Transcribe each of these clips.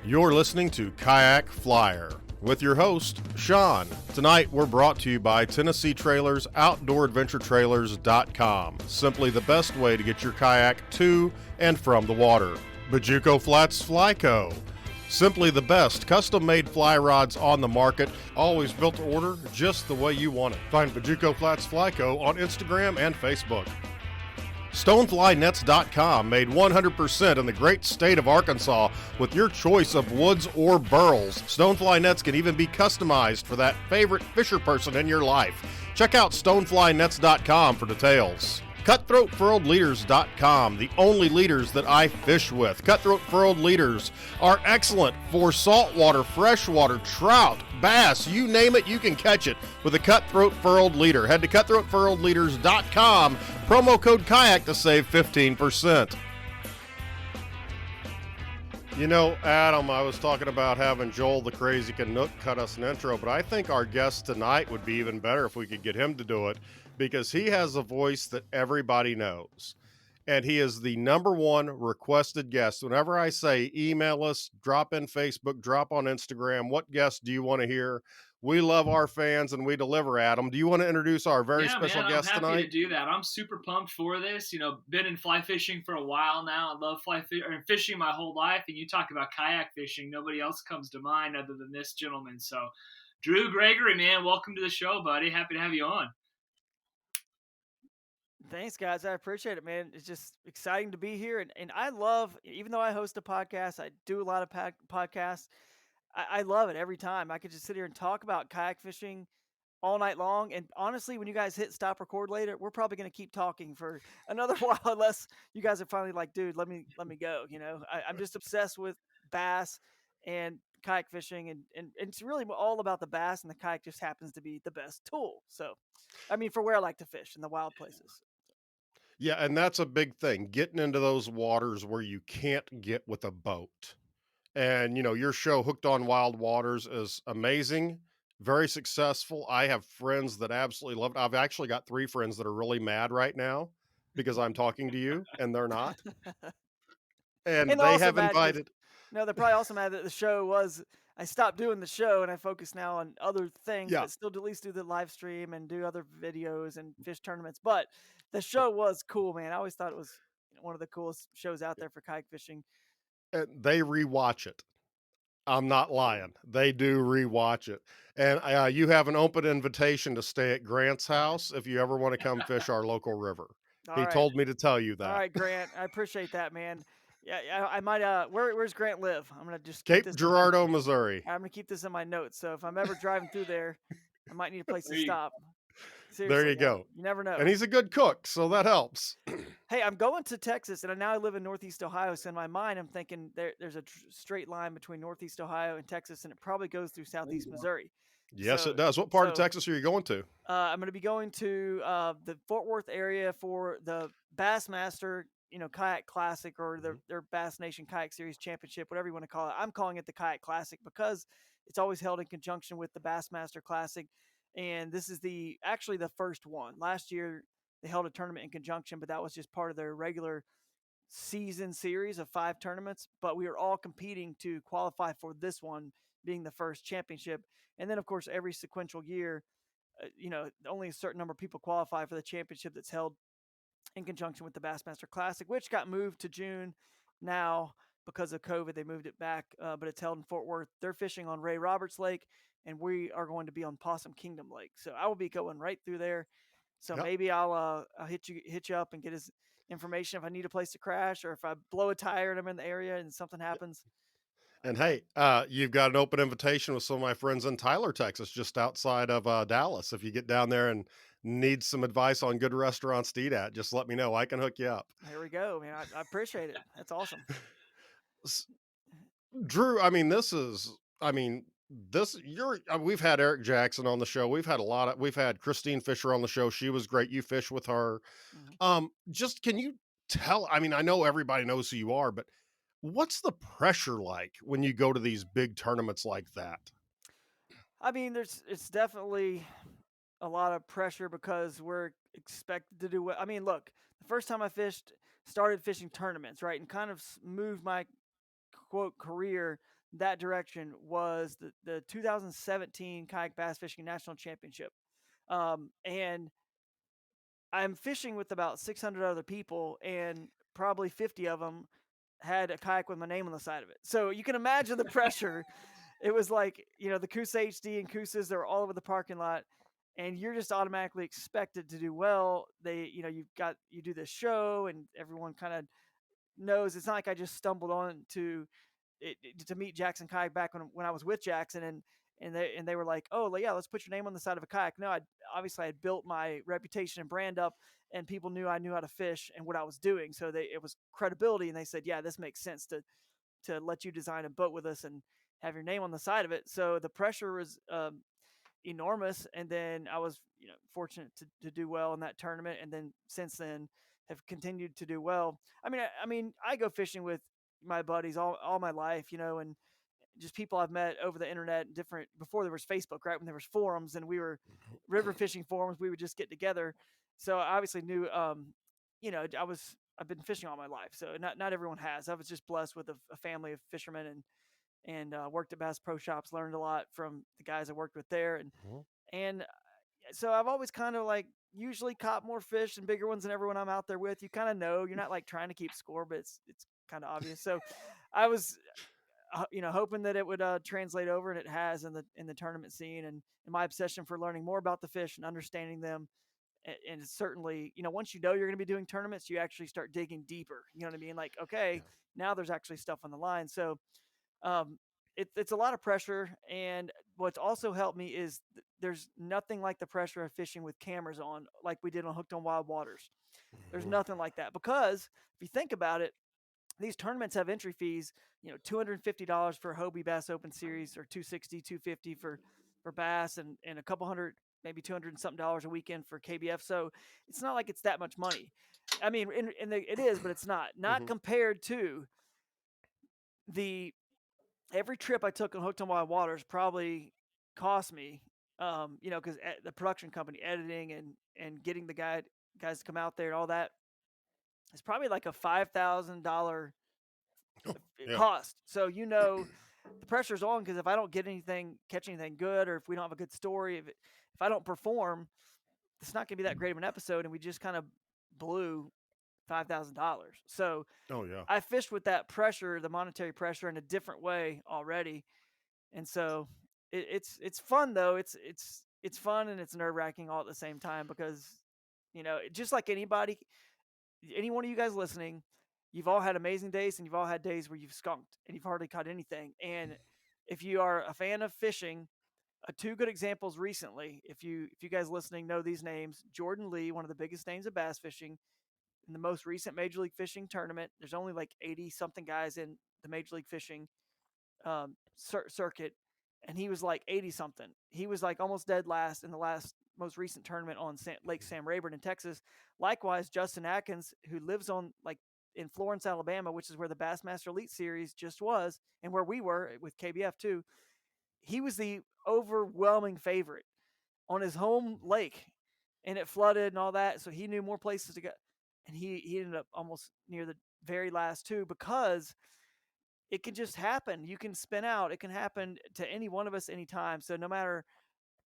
You're listening to Kayak Flyer with your host, Sean. Tonight, we're brought to you by Tennessee Trailers, OutdoorAdventureTrailers.com. Simply the best way to get your kayak to and from the water. Bajuco Flats Fly Co. Simply the best custom-made fly rods on the market, always built to order just the way you want it. Find Bajuco Flats Fly Co. on Instagram and Facebook. StoneflyNets.com, made 100% in the great state of Arkansas with your choice of woods or burls. Stonefly nets can even be customized for that favorite fisher person in your life. Check out StoneflyNets.com for details. CutthroatFurledLeaders.com, the only leaders that I fish with. Cutthroat Furled Leaders are excellent for saltwater, freshwater, trout, bass, you name it, you can catch it with a Cutthroat Furled Leader. Head to CutthroatFurledLeaders.com, promo code Kayak to save 15%. You know, Adam, I was talking about having Joel the Crazy Canuck cut us an intro, but I think our guest tonight would be even better if we could get him to do it, because he has a voice that everybody knows. And he is the number one requested guest. Whenever I say email us, drop in Facebook, drop on Instagram, what guest do you want to hear? We love our fans and we deliver, Adam. Do you want to introduce our very special Man, I'm guest happy tonight? to do that. I'm super pumped for this. You know, been in fly fishing for a while now. I love fishing my whole life. And you talk about kayak fishing, nobody else comes to mind other than this gentleman. So, Drew Gregory, man, welcome to the show, buddy. Happy to have you on. Thanks, guys. I appreciate it, man. It's just exciting to be here. And I love, even though I host a podcast, I do a lot of podcasts. I love it every time. I could just sit here and talk about kayak fishing all night long. And honestly, when you guys hit stop record later, we're probably going to keep talking for another while, unless you guys are finally like, dude, let me go. You know, I'm just obsessed with bass and kayak fishing, and it's really all about the bass, and the kayak just happens to be the best tool. So, I mean, for where I like to fish in the wild places. Yeah, and that's a big thing, getting into those waters where you can't get with a boat. And, you know, your show, Hooked on Wild Waters, is amazing, very successful. I have friends that absolutely love it. I've actually got 3 friends that are really mad right now because I'm talking to you and they're not. And And they're they also have mad because invited. no, they're probably also mad that the show was. I stopped doing the show and I focus now on other things, Yeah. but still at least do the live stream and do other videos and fish tournaments. But the show was cool, man. I always thought it was one of the coolest shows out there for kayak fishing. And they rewatch it. I'm not lying. They do rewatch it. And you have an open invitation to stay at Grant's house if you ever want to come fish our local river. All He right, told me to tell you all that. right, Grant. I appreciate that, man. Yeah, I might. Where's Grant live? I'm gonna just keep Cape this in my. Girardeau, Missouri. I'm gonna keep this in my notes. So if I'm ever driving through there, I might need a place to There you stop. There Seriously, you go. you never know. And he's a good cook, so that helps. Hey, I'm going to Texas, and now I live in Northeast Ohio. So in my mind, I'm thinking there's a straight line between Northeast Ohio and Texas, and it probably goes through Southeast Missouri. Yes, So, it does. What part of so Texas are you going to? I'm going to be going to the Fort Worth area for the Bassmaster, Kayak Classic, or Mhm. their Bass Nation Kayak Series Championship, whatever you want to call it. I'm calling it the Kayak Classic because it's always held in conjunction with the Bassmaster Classic, and this is actually the first one. Last year they held a tournament in conjunction, but that was just part of their regular season series of 5 tournaments. But we were all competing to qualify for this one being the first championship, and then of course every sequential year, only a certain number of people qualify for the championship that's held in conjunction with the Bassmaster Classic, which got moved to June now because of COVID. They moved it back, but it's held in Fort Worth. They're fishing on Ray Roberts Lake, and we are going to be on Possum Kingdom Lake. So I will be going right through there. So Yep. maybe I'll hit you up and get his information if I need a place to crash, or if I blow a tire and I'm in the area and something happens. And hey, you've got an open invitation with some of my friends in Tyler, Texas, just outside of Dallas. If you get down there and need some advice on good restaurants to eat at, just let me know. I can hook you up. Here we go, man. I appreciate it. That's awesome. Drew, we've had Eric Jackson on the show. We've had Christine Fisher on the show. She was great. You fish with her. Mm-hmm. Just can you I know everybody knows who you are, but what's the pressure like when you go to these big tournaments like that? I mean, it's definitely a lot of pressure because we're expected to do well. I mean, look, the first time I started fishing tournaments, right, and kind of moved my quote career that direction was the 2017 kayak bass fishing national championship. And I'm fishing with about 600 other people, and probably 50 of them had a kayak with my name on the side of it. So you can imagine the pressure. It was like, the Coosa HD and Coosas, they're all over the parking lot, and you're just automatically expected to do well. You do this show, and everyone kind of knows. It's not like I just stumbled on to meet Jackson Kayak back when I was with Jackson, and they were like, oh yeah, let's put your name on the side of a kayak. No, I had built my reputation and brand up, and people knew I knew how to fish and what I was doing. So it was credibility, and they said, yeah, this makes sense to let you design a boat with us and have your name on the side of it. So the pressure was enormous, and then I was fortunate to do well in that tournament, and then since then have continued to do well. I go fishing with my buddies all my life, and just people I've met over the internet, different before there was Facebook, right? When there was forums and we were river fishing forums, we would just get together. So I obviously knew, I've been fishing all my life, so not everyone has. I was just blessed with a family of fishermen, and worked at Bass Pro Shops, learned a lot from the guys I worked with there, and so I've always kind of like usually caught more fish and bigger ones than everyone I'm out there with. You kind of know you're not like trying to keep score, but it's kind of obvious. So I was hoping that it would translate over, and it has in the tournament scene, and my obsession for learning more about the fish and understanding them. And certainly, once you know you're going to be doing tournaments, you actually start digging deeper. You know what I mean? Like, okay, Yeah. now there's actually stuff on the line. So um, it's a lot of pressure. And what's also helped me is there's nothing like the pressure of fishing with cameras on, like we did on Hooked on Wild Waters. There's Mhm. nothing like that, because if you think about it, these tournaments have entry fees, $250 for Hobie Bass Open Series, or 260, 250 for Bass, and a couple hundred, maybe 200 and something dollars a weekend for KBF. So it's not like it's that much money. I mean, it is, but it's not Mhm. compared to the every trip I took on Hooked on Wild Waters probably cost me, because the production company editing and getting the guys to come out there and all that, it's probably like a $5,000 Oh, yeah. cost. So the pressure's on, because if I don't catch anything good, or if we don't have a good story, if I don't perform, it's not going to be that great of an episode, and we just kind of blew $5,000. So Oh, yeah. I fished with that pressure, the monetary pressure, in a different way already, and so it's fun though. It's fun, and it's nerve wracking all at the same time, because just like any one of you guys listening, you've all had amazing days, and you've all had days where you've skunked and you've hardly caught anything. And if you are a fan of fishing, two good examples recently, if you guys listening know these names: Jordan Lee, one of the biggest names of bass fishing, in the most recent Major League Fishing tournament. There's only like 80 something guys in the Major League Fishing circuit, and he was like 80 something. He was like almost dead last in the last most recent tournament on Lake Sam Rayburn in Texas. Likewise, Justin Atkins, who lives on like in Florence, Alabama, which is where the Bassmaster Elite Series just was, and where we were with KBF too. He was the overwhelming favorite on his home lake, and it flooded and all that, so he knew more places to go, and he ended up almost near the very last two, because it can just happen. You can spin out. It can happen to any one of us anytime. So no matter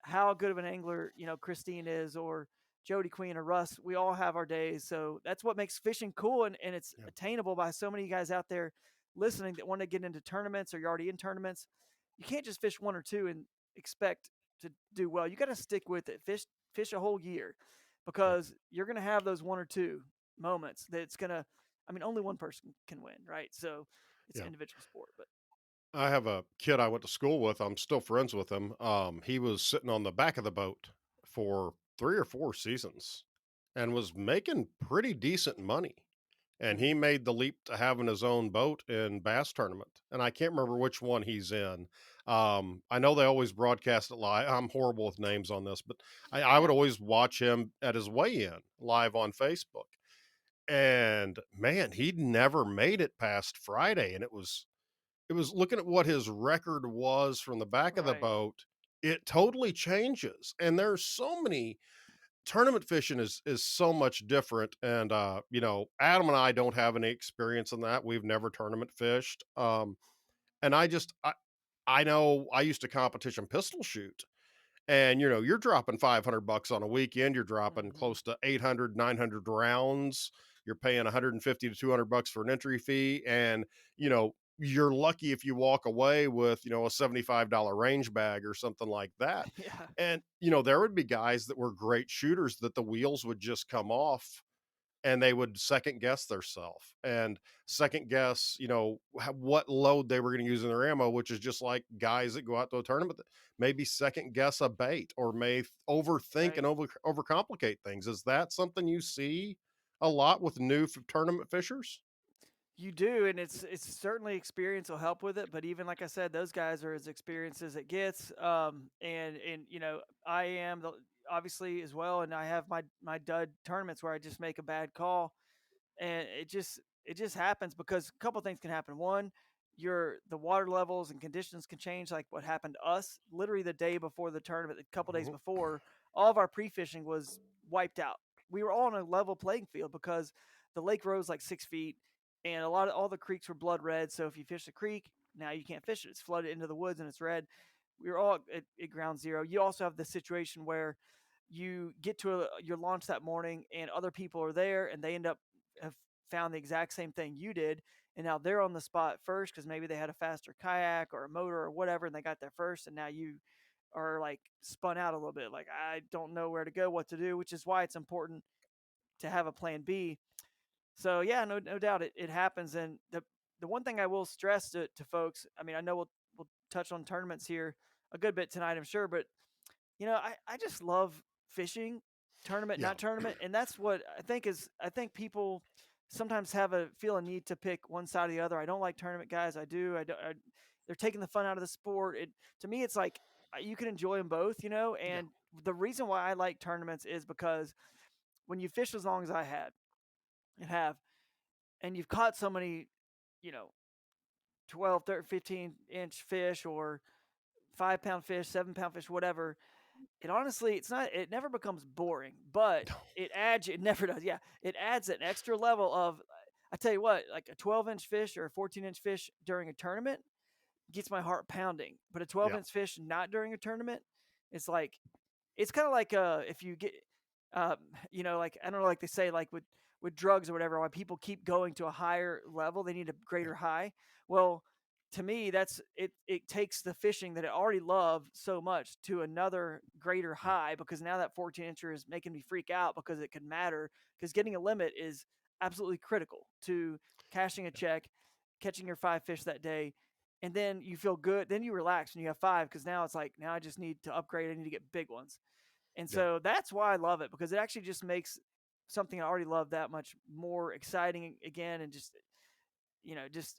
how good of an angler, Christine is, or Jody Queen or Russ, we all have our days. So that's what makes fishing cool, and it's Yeah. attainable by so many guys out there listening that want to get into tournaments, or you're already in tournaments. You can't just fish one or two and expect to do well. You got to stick with it. Fish a whole year, Yeah. because you're going to have those one or two moments that's going to, only one person can win, right? So it's an Yeah. individual sport, but I have a kid I went to school with. I'm still friends with him. He was sitting on the back of the boat for 3 or 4 seasons and was making pretty decent money. And he mhm. made the leap to having his own boat in bass tournament. And I can't remember which one he's in. I know they always broadcast it live. I'm horrible with names on this, but I would always watch him at his weigh-in live on Facebook. And man, he'd never made it past Friday. And it was looking at what his record was from the back of the Right. boat. It totally changes. And there's so many tournament fishing is so much different, and Adam and I don't have any experience in that. We've never tournament fished. And I know I used to competition pistol shoot, and you're dropping 500 bucks on a weekend, you're dropping Hmm. close to 800, 900 rounds, you're paying 150 to 200 bucks for an entry fee, and you're lucky if you walk away with a $75 range bag or something like that. Yeah. And there would be guys that were great shooters that the wheels would just come off, and they would second guess theirself and second guess, what load they were going to use in their ammo, which is just like guys that go out to a tournament that maybe second guess a bait or may overthink and Right. overcomplicate things. Is that something you see a lot with new tournament fishers? You do, and it's certainly experience will help with it. But even like I said, those guys are as experienced as it gets. And I am obviously as well, and I have my dud tournaments where I just make a bad call, and it just happens because a couple things can happen. One, the water levels and conditions can change, like what happened to us literally the day before the tournament. A couple days Mhm. before, all of our pre-fishing was wiped out. We were all on a level playing field because the lake rose like 6 feet, and all the creeks were blood red. So if you fish the creek, now you can't fish it. It's flooded into the woods and it's red. We were all at ground zero. You also have the situation where you get to your launch that morning and other people are there and they end up have found the exact same thing you did, and now they're on the spot first because maybe they had a faster kayak or a motor or whatever, and they got there first, and now you are like spun out a little bit, like I don't know where to go, what to do, which is why it's important to have a plan B. So yeah, no doubt it happens. And the one thing I will stress to folks, I mean, I know we'll touch on tournaments here a good bit tonight, I'm sure, but I just love fishing, tournament, Yeah. not tournament, and that's what I think people sometimes feel a need to pick one side or the other. I don't like tournament guys. I do. I don't. They're taking the fun out of the sport. To me, it's like you can enjoy them both, Yeah. And the reason why I like tournaments is because when you fish as long as I had and have, and you've caught so many, you know, 12, 13, 15-inch fish or 5 pound fish, 7 pound fish, whatever. It honestly, it never becomes boring, but it never does. Yeah. It adds an extra level of, I tell you what, like a 12-inch fish or a 14-inch fish during a tournament gets my heart pounding. But a 12 Yeah. inch fish not during a tournament, it's like, it's kind of like if you get uh, like I don't know, like they say, like with drugs or whatever, why people keep going to a higher level, they need a Yeah. greater high. Well, to me, that's it takes the fishing that I already love so much to another greater Yeah. high, because now that 14 incher is making me freak out because it could matter, because getting a limit is absolutely critical to cashing a check, catching your 5 fish that day, and then you feel good, then you relax when you have 5, because now it's like, now I just need to upgrade, I need to get big ones. And Yeah. so that's why I love it, because it actually just makes something I already love that much more exciting again, and just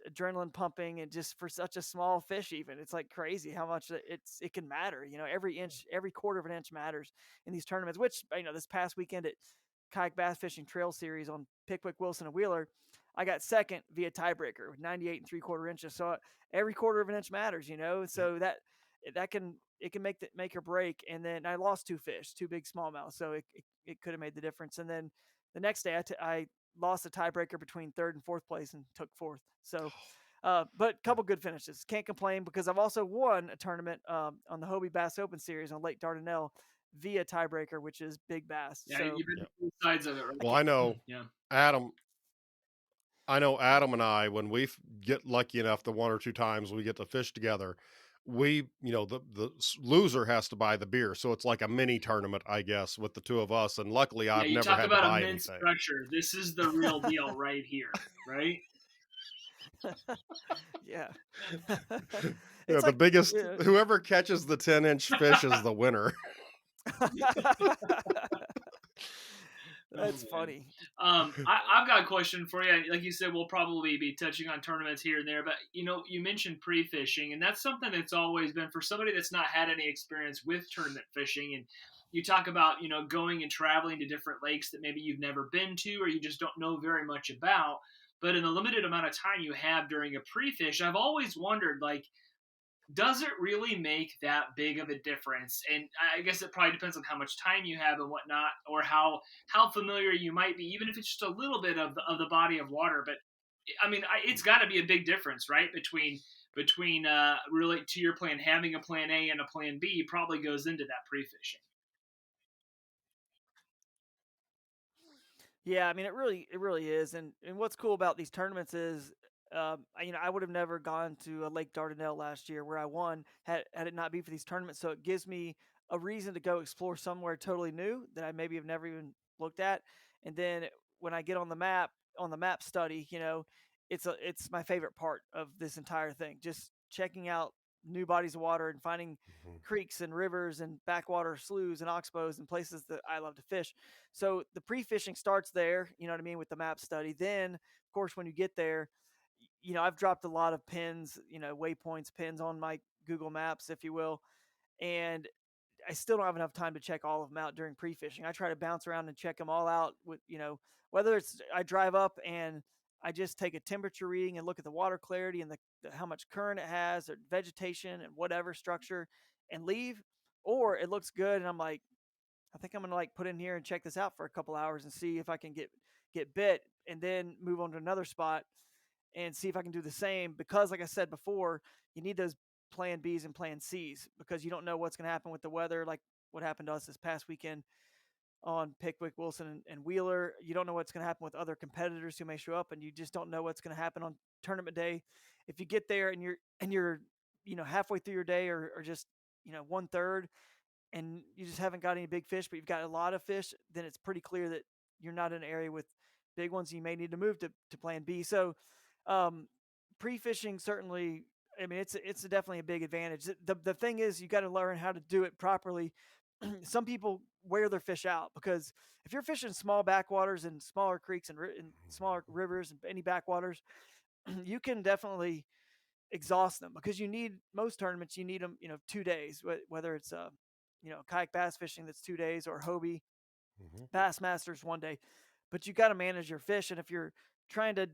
adrenaline pumping, and just for such a small fish, even it's like crazy how much it can matter. Every inch, every quarter of an inch matters in these tournaments. Which this past weekend at Kayak Bass Fishing Trail Series on Pickwick, Wilson, and Wheeler, I got second via tiebreaker with 98 3/4 inches. So every quarter of an inch matters, Yeah. So that can make or break. And then I lost 2 fish, 2 big smallmouth, so it could have made the difference. And then the next day, I lost a tiebreaker between third and fourth place and took fourth. So, but a Yeah. couple good finishes. Can't complain, because I've also won a tournament on the Hobie Bass Open Series on Lake Dardanelle via tiebreaker, which is big bass. Yeah, So you've been Yeah. to both sides of it, right? I Well, can't. Yeah. Adam, I know Adam and I, when we get lucky enough, the one or two times we get to fish together, the loser has to buy the beer. So it's like a mini tournament, I guess, with the two of us. And luckily, Yeah, I've you never talk had to about buy immense anything. pressure. This is the real deal right here, right? Yeah. Yeah, It's the like, biggest, yeah. whoever catches the 10-inch fish is the winner. Oh That's man. funny. I've got a question for you. Like you said, we'll probably be touching on tournaments here and there, but you mentioned pre-fishing, and that's something that's always been for somebody that's not had any experience with tournament fishing. And you talk about going and traveling to different lakes that maybe you've never been to or you just don't know very much about. But in the limited amount of time you have during a pre-fish, I've always wondered, like, does it really make that big of a difference? And I guess it probably depends on how much time you have and whatnot, or how familiar you might be, even if it's just a little bit of the body of water. But I mean, it's got to be a big difference, right? Between really, to your plan, having a plan A and a plan B probably goes into that pre fishing. Yeah, I mean, it really is, and what's cool about these tournaments is, I would have never gone to a Lake Dardanelle last year where I won had it not be for these tournaments. So it gives me a reason to go explore somewhere totally new that I maybe have never even looked at. And then when I get on the map study, it's my favorite part of this entire thing. Just checking out new bodies of water and finding Mhm. creeks and rivers and backwater sloughs and oxbows and places that I love to fish. So the pre-fishing starts there, you know what I mean, with the map study. Then, of course, when you get there, I've dropped a lot of pins, waypoints, pins on my Google Maps, if you will, and I still don't have enough time to check all of them out during pre-fishing. I try to bounce around and check them all out with, whether it's I drive up and I just take a temperature reading and look at the water clarity and how much current it has or vegetation and whatever structure and leave, or it looks good and I'm like, I think I'm gonna like put in here and check this out for a couple hours and see if I can get bit, and then move on to another spot and see if I can do the same. Because, like I said before, you need those plan Bs and plan Cs because you don't know what's gonna happen with the weather. Like what happened to us this past weekend on Pickwick, Wilson, and Wheeler. You don't know what's gonna happen with other competitors who may show up, and you just don't know what's gonna happen on tournament day. If you get there and you're halfway through your day or just one third and you just haven't got any big fish, but you've got a lot of fish, then it's pretty clear that you're not in an area with big ones. You may need to move to plan B. So, um, pre-fishing certainly, I mean, it's definitely a big advantage. The thing is, you got to learn how to do it properly. Some people wear their fish out because if you're fishing small backwaters and smaller creeks and smaller rivers and any backwaters, you can definitely exhaust them because you need most tournaments. You need them, 2 days, whether it's kayak bass fishing that's 2 days or Hobie Mhm. Bass Masters one day. But you got to manage your fish, and if you're trying to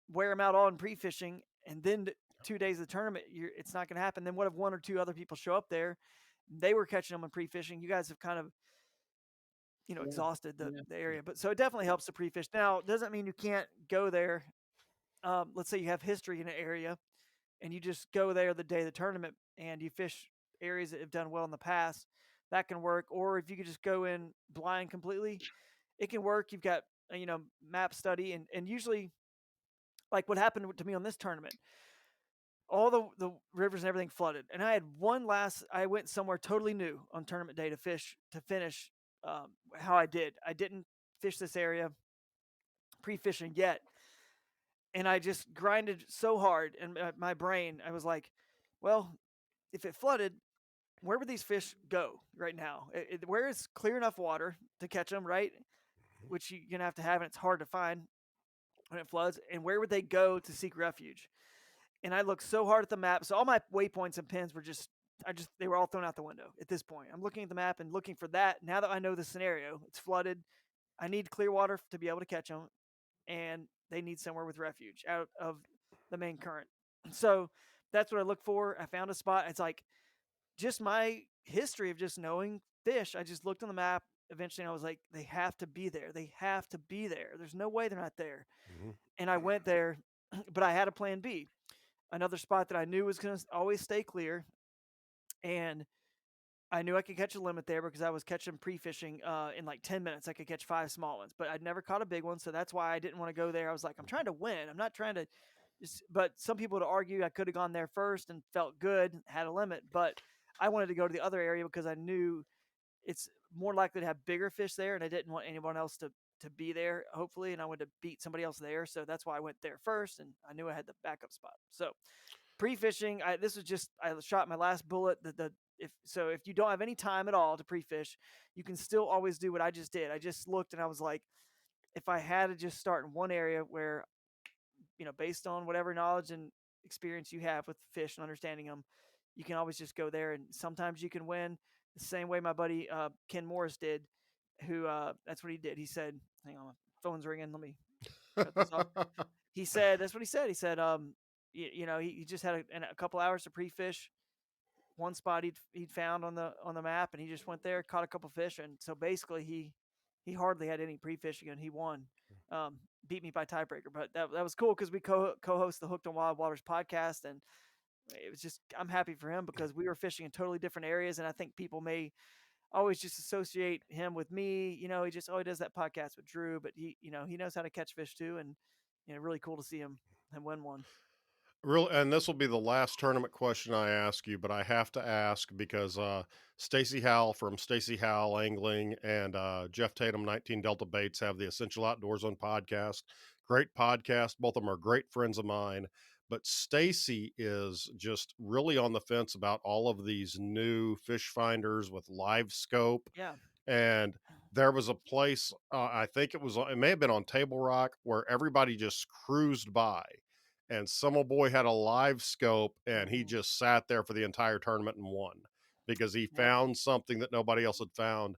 wear them out all in pre-fishing and then 2 days of the tournament, it's not going to happen. Then what if one or two other people show up there? They were catching them in pre-fishing. You guys have kind of Yeah, exhausted the yeah, the area, but so it definitely helps to pre-fish. Now, it doesn't mean you can't go there. Let's say you have history in an area and you just go there the day of the tournament and you fish areas that have done well in the past, that can work. Or if you could just go in blind completely, it can work. You've got map study and usually like what happened to me on this tournament, all the rivers and everything flooded, and I had one last. I went somewhere totally new on tournament day to finish how I did. I didn't fish this area pre-fishing yet, and I just grinded so hard, and my brain, I was like, well, if it flooded, where would these fish go right now? Where is clear enough water to catch them, right? Which you're gonna have to have, and it's hard to find when it floods. And where would they go to seek refuge? And I looked so hard at the map, so all my waypoints and pins were they were all thrown out the window at this point. I'm looking at the map and looking for that. Now that I know the scenario, it's flooded. I need clear water to be able to catch them, and they need somewhere with refuge out of the main current. So that's what I look for. I found a spot. It's like just my history of just knowing fish. I just looked on the map eventually and I was like, they have to be there. They have to be there. There's no way they're not there. Mhm. And I went there, but I had a plan B, another spot that I knew was going to always stay clear. And I knew I could catch a limit there because I was catching pre-fishing in like 10 minutes. I could catch 5 small ones, but I'd never caught a big one. So that's why I didn't want to go there. I was like, I'm trying to win. I'm not trying to but some people would argue I could have gone there first and felt good, had a limit, but I wanted to go to the other area because I knew it's more likely to have bigger fish there, and I didn't want anyone else to be there, hopefully, and I wanted to beat somebody else there. So that's why I went there first, and I knew I had the backup spot. So pre-fishing, this was just I shot my last bullet. If you don't have any time at all to pre-fish, you can still always do what I just did. I just looked and I was like, if I had to just start in one area where based on whatever knowledge and experience you have with fish and understanding them, you can always just go there. And sometimes you can win the same way my buddy Ken Morris did, who that's what he did. He said, hang on, my phone's ringing. Let me shut this off. He said, that's what he said. He said, he just had a couple hours to pre fish. one spot he'd found on the map, and he just went there, caught a couple fish, and so basically he hardly had any pre-fishing, and he won. Um, Beat me by tiebreaker, but that was cool because we co-host the Hooked on Wild Waters podcast, and it was just I'm happy for him because we were fishing in totally different areas, and I think people may always just associate him with me. He just he does that podcast with Drew, but he knows how to catch fish too, and really cool to see him win one. Real, and this will be the last tournament question I ask you, but I have to ask because Stacy Howell from Stacy Howell Angling and Jeff Tatum 19 Delta Baits have the Essential Outdoor Zone podcast. Great podcast. Both of them are great friends of mine. But Stacy is just really on the fence about all of these new fish finders with live scope. Yeah, And there was a place, I think it may have been on Table Rock, where everybody just cruised by, and some old boy had a live scope, and he hmm just sat there for the entire tournament and won because he yeah, found something that nobody else had found.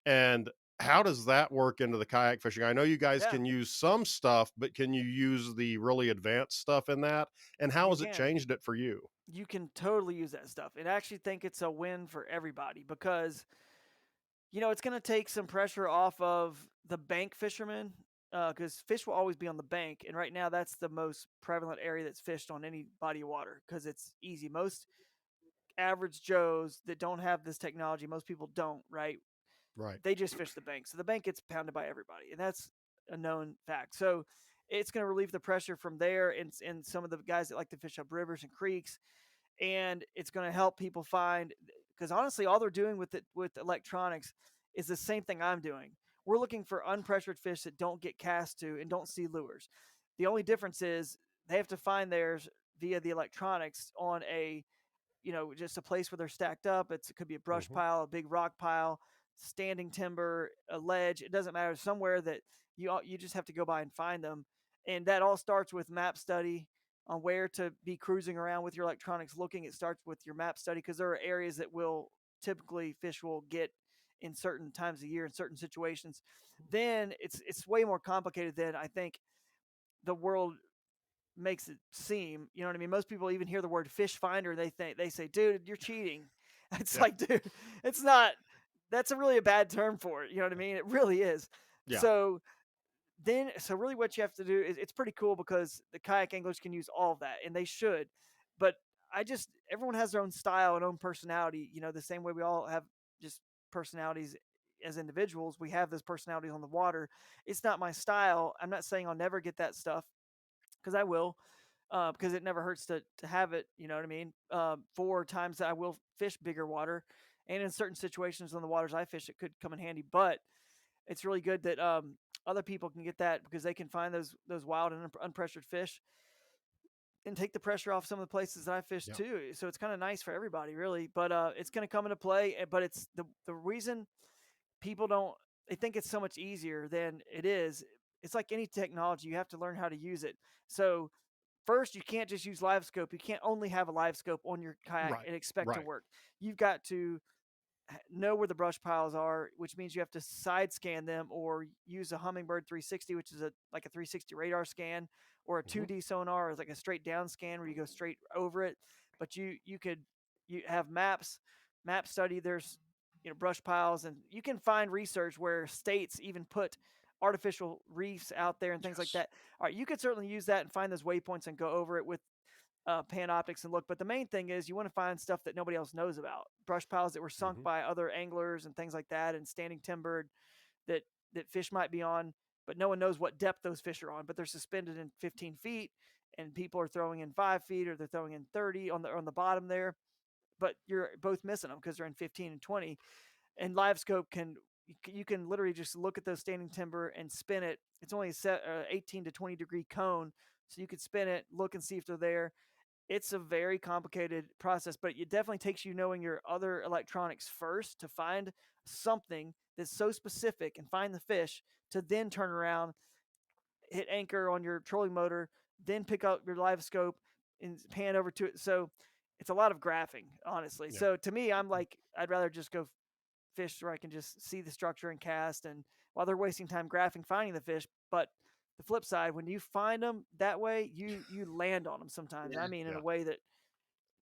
And how does that work into the kayak fishing? I know you guys yeah. can use some stuff, but can you use the really advanced stuff in that? And how You has it can. changed it for you? You can totally use that stuff. And I actually think it's a win for everybody because it's going to take some pressure off of the bank fishermen because fish will always be on the bank. And right now, that's the most prevalent area that's fished on any body of water because it's easy. Most average Joes that don't have this technology, most people don't, right? Right. They just fish the bank. So the bank gets pounded by everybody. And that's a known fact. So it's going to relieve the pressure from there and some of the guys that like to fish up rivers and creeks, and it's going to help people find, because honestly all they're doing with electronics is the same thing I'm doing. We're looking for unpressured fish that don't get cast to and don't see lures. The only difference is they have to find theirs via the electronics on a just a place where they're stacked up. It could be a brush Hmm. pile, a big rock pile, standing timber, a ledge. It doesn't matter. Somewhere that you just have to go by and find them. And that all starts with map study on where to be cruising around with your electronics looking. It starts with your map study because there are areas that will typically fish will get in certain times of year in certain situations. Then it's way more complicated than I think the world makes it seem. You know what I mean? Most people even hear the word fish finder, they say, "Dude, you're cheating." It's Yeah. like, dude, it's not. That's a really a bad term for it. You know what I mean? It really is. Yeah. So really, what you have to do is it's pretty cool because the kayak anglers can use all of that, and they should. But everyone has their own style and own personality. The same way we all have just personalities as individuals. We have those personalities on the water. It's not my style. I'm not saying I'll never get that stuff because I will, because it never hurts to have it. You know what I mean? For times that I will fish bigger water, and in certain situations on the waters I fish, it could come in handy. But it's really good that other people can get that because they can find those wild and unpressured fish and take the pressure off some of the places that I fish Yeah. too. So it's kind of nice for everybody, really. But it's going to come into play. But it's the reason people don't they think it's so much easier than it is. It's like any technology; you have to learn how to use it. So first, you can't just use live scope. You can't only have a live scope on your kayak Right. and expect to Right. work. You've got to know where the brush piles are, which means you have to side scan them or use a Hummingbird 360, which is like a 360 radar scan, or a Hmm. 2D sonar, or like a straight down scan where you go straight over it. But you have maps, map study. There's brush piles, and you can find research where states even put artificial reefs out there and things like Yes. that. All right, you could certainly use that and find those waypoints and go over it with pan optics and look. But the main thing is you want to find stuff that nobody else knows about. Brush piles that were sunk Hmm. by other anglers and things like that, and standing timber that fish might be on, but no one knows what depth those fish are on. But they're suspended in 15 feet, and people are throwing in 5 feet or they're throwing in 30 on the bottom there. But you're both missing them because they're in 15 and 20. And live scope you can literally just look at those standing timber and spin it. It's only a set 18 to 20 degree cone, so you could spin it, look and see if they're there. It's a very complicated process, but it definitely takes you knowing your other electronics first to find something that's so specific and find the fish to then turn around, hit anchor on your trolling motor, then pick up your live scope and pan over to it. So it's a lot of graphing, honestly. Yeah. So to me, I'm like, I'd rather just go fish where I can just see the structure and cast, and while they're wasting time graphing finding the fish. But the flip side, when you find them that way, you land on them sometimes. I mean, in a Yeah. way that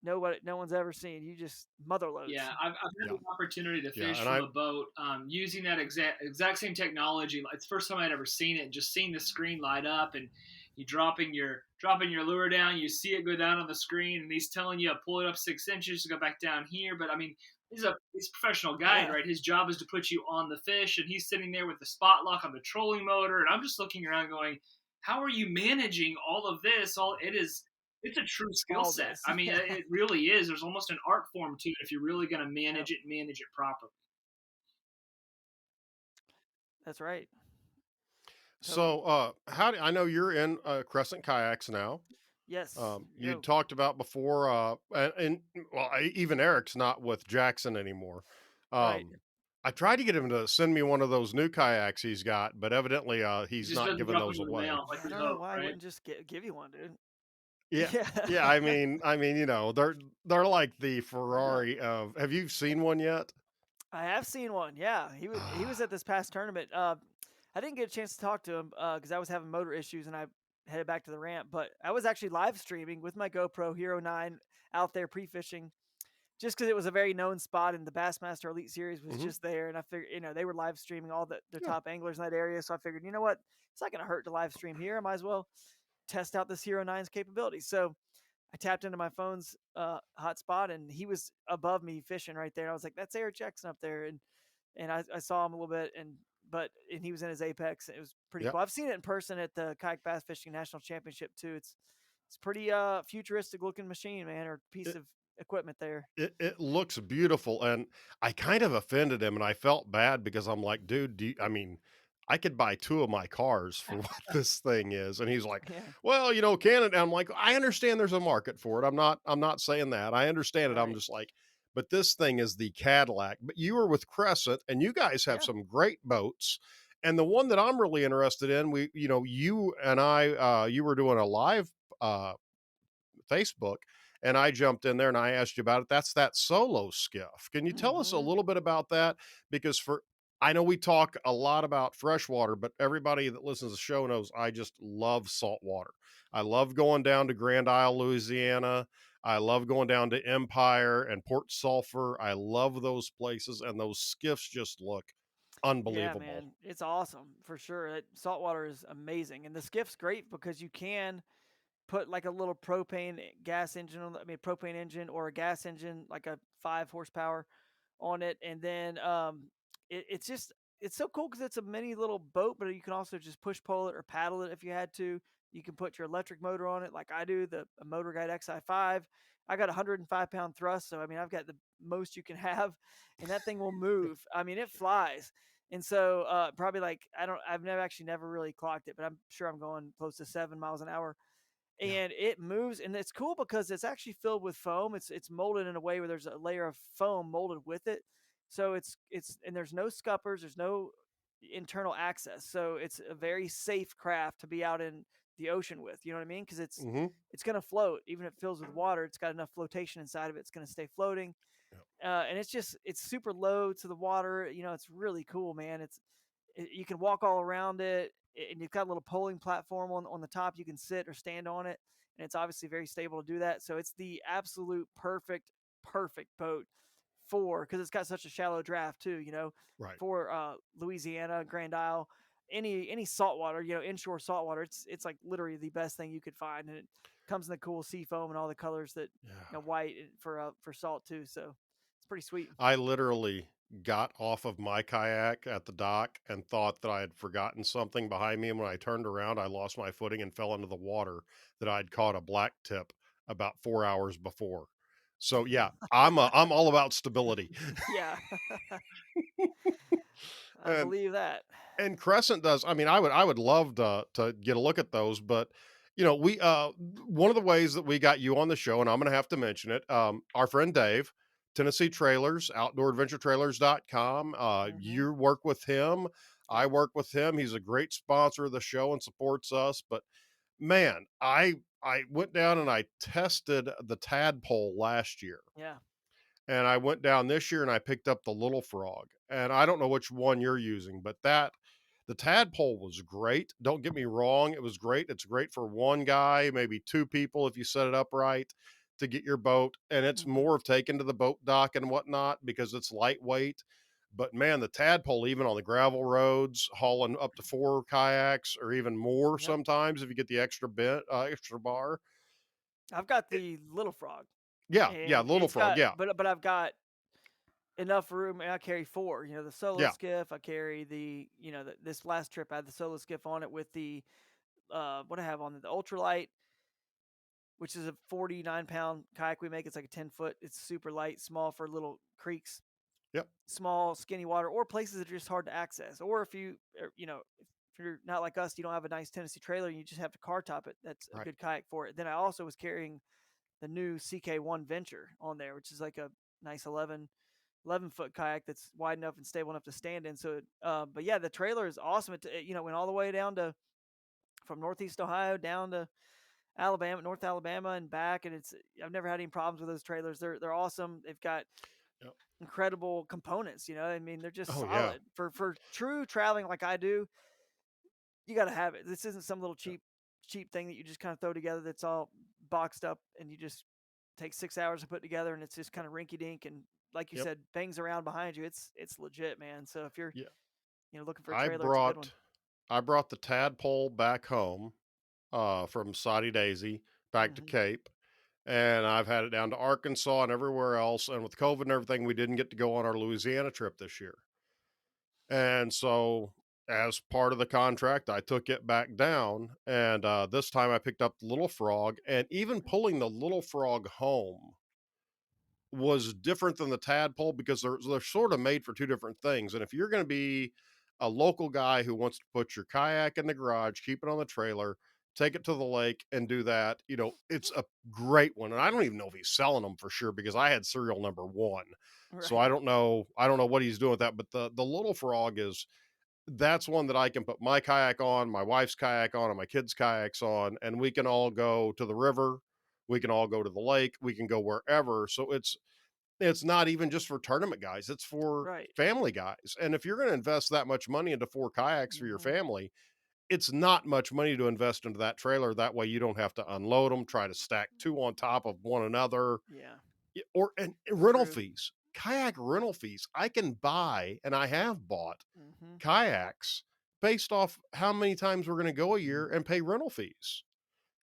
no one's ever seen. You just mother loads. Yeah, I've had Yeah. the opportunity to Yeah. fish And from a boat using that exact same technology. It's the first time I'd ever seen it. Just seeing the screen light up and you dropping your lure down. You see it go down on the screen, and he's telling you pull it up 6 inches to go back down here. But I mean, he's a professional guide, Yeah, right? His job is to put you on the fish, and he's sitting there with the spot lock on the trolling motor, and I'm just looking around going, how are you managing all of this? It's a true skill all set. this. I mean, Yeah, it really is. There's almost an art form to it if you're really going to yep, manage it properly. that's right. so, Totally. I know you're in Crescent Kayaks now. Yes. You'd Yo. talked about before, and well, even Eric's not with Jackson anymore. Right. Um, I tried to get him to send me one of those new kayaks he's got, but evidently, It he's just not doesn't giving drop those into the away. mail like Yeah, I his don't know boat, why I right? wouldn't just give you one, dude. Yeah, yeah. Yeah. They're like the Yeah. Ferrari of. Have you seen one yet? I have seen one. Yeah, he was at this past tournament. I didn't get a chance to talk to him because I was having motor issues and I headed back to the ramp. But I was actually live streaming with my GoPro Hero 9 out there pre-fishing, just because it was a very known spot and the Bassmaster Elite Series was Hmm. just there. And I figured, they were live streaming all the Yeah, top anglers in that area. So I figured, you know what, it's not going to hurt to live stream here. I might as well test out this Hero 9's capabilities. So I tapped into my phone's hotspot, and he was above me fishing right there. I was like, "That's Eric Jackson up there," and I saw him a little bit, and he was in his apex. It was pretty yeah. cool. I've seen it in person at the Kayak Bass Fishing National Championship too. It's pretty futuristic looking machine, man, or piece of equipment there. It looks beautiful, and I kind of offended him, and I felt bad because I'm like, "Dude, I mean, I could buy 2 of my cars for what this thing is," and he's like, Yeah, "Well, Canada." I'm like, "I understand there's a market for it. I'm not saying that. I understand it." I'm right. just like, "But this thing is the Cadillac." But you were with Crescent, and you guys have Yeah. some great boats, and the one that I'm really interested in, you and I, you were doing a live, uh Facebook, and I jumped in there and I asked you about it. That's that solo skiff. Can you tell us a Hmm. little bit about that? Because I know we talk a lot about freshwater, but everybody that listens to the show knows I just love saltwater. I love going down to Grand Isle, Louisiana. I love going down to Empire and Port Sulphur. I love those places, and those skiffs just look Yeah, unbelievable. man, it's awesome for sure. Saltwater is amazing, and the skiff's great because you can put like a little propane gas engine on, I mean propane engine or a gas engine, like a 5 horsepower on it, and then it's just it's so cool because it's a mini little boat, but you can also just push pull it or paddle it if you had to. You can put your electric motor on it, like I do, the Motor Guide XI5. I got a 105-pound thrust, so I mean I've got the most you can have, and that thing will move. I mean it flies. And so probably like I've never really clocked it, but I'm sure I'm going close to 7 miles an hour, Yeah. and it moves, and it's cool because it's actually filled with foam. It's molded in a way where there's a layer of foam molded with it, so it's and there's no scuppers, there's no internal access, so it's a very safe craft to be out in the ocean with, you know what I mean, because Hmm. it's going to float even if it fills with water. It's got enough flotation inside of it, it's going to stay floating. And it's super low to the water. It's really cool, man. You can walk all around it, and you've got a little polling platform on the top. You can sit or stand on it, and it's obviously very stable to do that. So it's the absolute perfect boat for, because it's got such a shallow draft too. Right. For Louisiana, Grand Isle, any saltwater, inshore saltwater. It's like literally the best thing you could find, and it comes in the cool sea foam and all the colors that, Yeah. white for salt too. So it's pretty sweet. I literally got off of my kayak at the dock and thought that I had forgotten something behind me. And when I turned around, I lost my footing and fell into the water that I'd caught a black tip about 4 hours before. So yeah, I'm all about stability. Yeah, I And believe that. Crescent does. I mean, I would love to get a look at those, but we one of the ways that we got you on the show, and I'm gonna have to mention it, our friend Dave, Tennessee Trailers, outdooradventuretrailers.com. Hmm. You work with him, I Yep. work with him. He's a great sponsor of the show and supports us. But man, I went down and I tested the tadpole last year. Yeah. And I went down this year and I picked up the little frog. And I don't know which one you're using, but the tadpole was great. Don't get me wrong, it was great. It's great for one guy, maybe two people if you set it up right. to get your boat, and it's Hmm. more of taking to the boat dock and whatnot because it's lightweight. But man, the tadpole, even on the gravel roads, hauling up to 4 kayaks or even more Yep. sometimes if you get the extra bit, extra bar. I've got It, the little frog, yeah, yeah, and little it's frog, got, yeah, but I've got enough room, and I carry four. The solo yeah, skiff. I carry this last trip I had the solo skiff on it with the what I have on it, the ultralight, which is a 49-pound kayak we make. It's like a 10 foot. It's super light, small for little creeks, yep, small, skinny water, or places that are just hard to access. Or if if you're not like us, you don't have a nice Tennessee trailer, and you just have to car top it. That's a right, good kayak for it. Then I also was carrying the new CK1 Venture on there, which is like a nice 11 foot kayak that's wide enough and stable enough to stand in. So, but yeah, the trailer is awesome. It went all the way down to from Northeast Ohio down to Alabama, North Alabama, and back. And I've never had any problems with those trailers. They're awesome. They've got yep. incredible components. I mean, they're just Oh yeah, solid for true traveling like I do. You got to have it. This isn't some little yeah, cheap thing that you just kind of throw together that's all boxed up and you just take 6 hours to put together and it's just kind of rinky dink and like you yep, said, bangs around behind you. It's legit, man. So if you're yeah. looking for a I trailer, it's a good one. brought I brought the tadpole back home from Soddy Daisy back to Hmm. Cape, and I've had it down to Arkansas and everywhere else. And with COVID and everything, we didn't get to go on our Louisiana trip this year. And so, as part of the contract, I took it back down. And this time I picked up the little frog, and even pulling the little frog home was different than the tadpole because they're sort of made for two different things. And if you're going to be a local guy who wants to put your kayak in the garage, keep it on the trailer, take it to the lake and do that, it's a great one. And I don't even know if he's selling them for sure because I had serial number 1. So Right. I don't know what he's doing with that, but the little frog that's one that I can put my kayak on, my wife's kayak on, and my kids' kayaks on, and we can all go to the river. We can all go to the lake. We can go wherever. So it's not even just for tournament guys, it's for Right. family guys. And if you're going to invest that much money into 4 kayaks for your Hmm. family, it's not much money to invest into that trailer. That way you don't have to unload them, try to stack two on top of one another. Yeah. And rental True. fees, kayak rental fees. I can buy, and I have bought Hmm. kayaks based off how many times we're going to go a year and pay rental fees.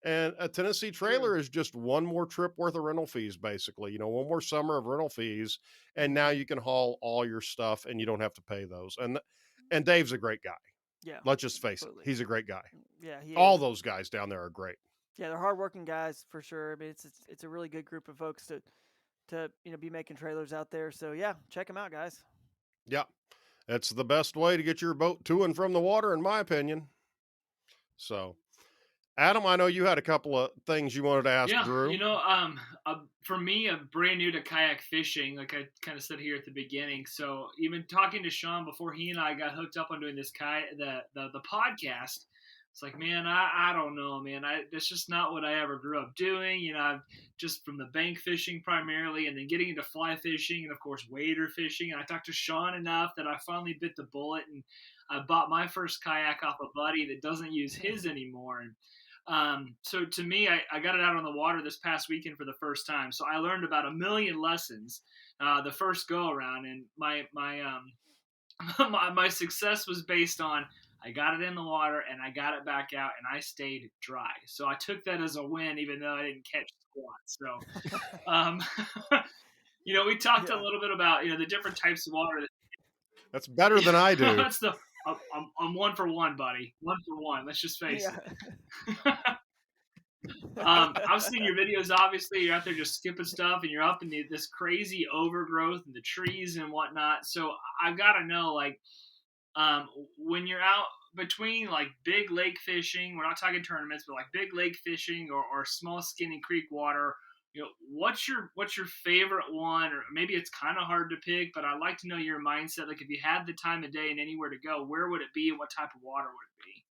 And a Tennessee True. trailer is just one more trip worth of rental fees, basically. One more summer of rental fees, and now Hmm. you can haul all your stuff, and you don't have to pay those. And Dave's a great guy. Yeah. Let's just face it, Absolutely. he's a great guy. Yeah, he All is. those guys down there are great. Yeah, they're hardworking guys for sure. I mean, it's a really good group of folks to be making trailers out there. So yeah, check them out, guys. Yeah, it's the best way to get your boat to and from the water, in my opinion. So, Adam, I know you had a couple of things you wanted to ask Yeah, Drew. for me, I'm brand new to kayak fishing, like I kind of said here at the beginning. So even talking to Sean before he and I got hooked up on doing this the podcast, it's like, man, I don't know, man. That's just not what I ever grew up doing. I've just from the bank fishing primarily, and then getting into fly fishing, and of course wader fishing. And I talked to Sean enough that I finally bit the bullet, and I bought my first kayak off a buddy that doesn't use his anymore. And so to me, I got it out on the water this past weekend for the first time. So I learned about a million lessons the first go around, and my success was based on I got it in the water and I got it back out and I stayed dry. So I took that as a win, even though I didn't catch squat. So um, we talked a Yeah. little bit about the different types of water. That's better Yeah, than I do. that's the I'm 1 for 1, buddy. 1 for 1. Let's just face Yeah. it. I've seen your videos. Obviously, you're out there just skipping stuff, and you're up in this crazy overgrowth and the trees and whatnot. So I've got to know, like, um, when you're out between like big lake fishing, we're not talking tournaments, but like big lake fishing or small skinny creek water. What's your favorite one? Or maybe it's kind of hard to pick, but I'd like to know your mindset. Like, if you had the time of day and anywhere to go, where would it be, and what type of water would it be?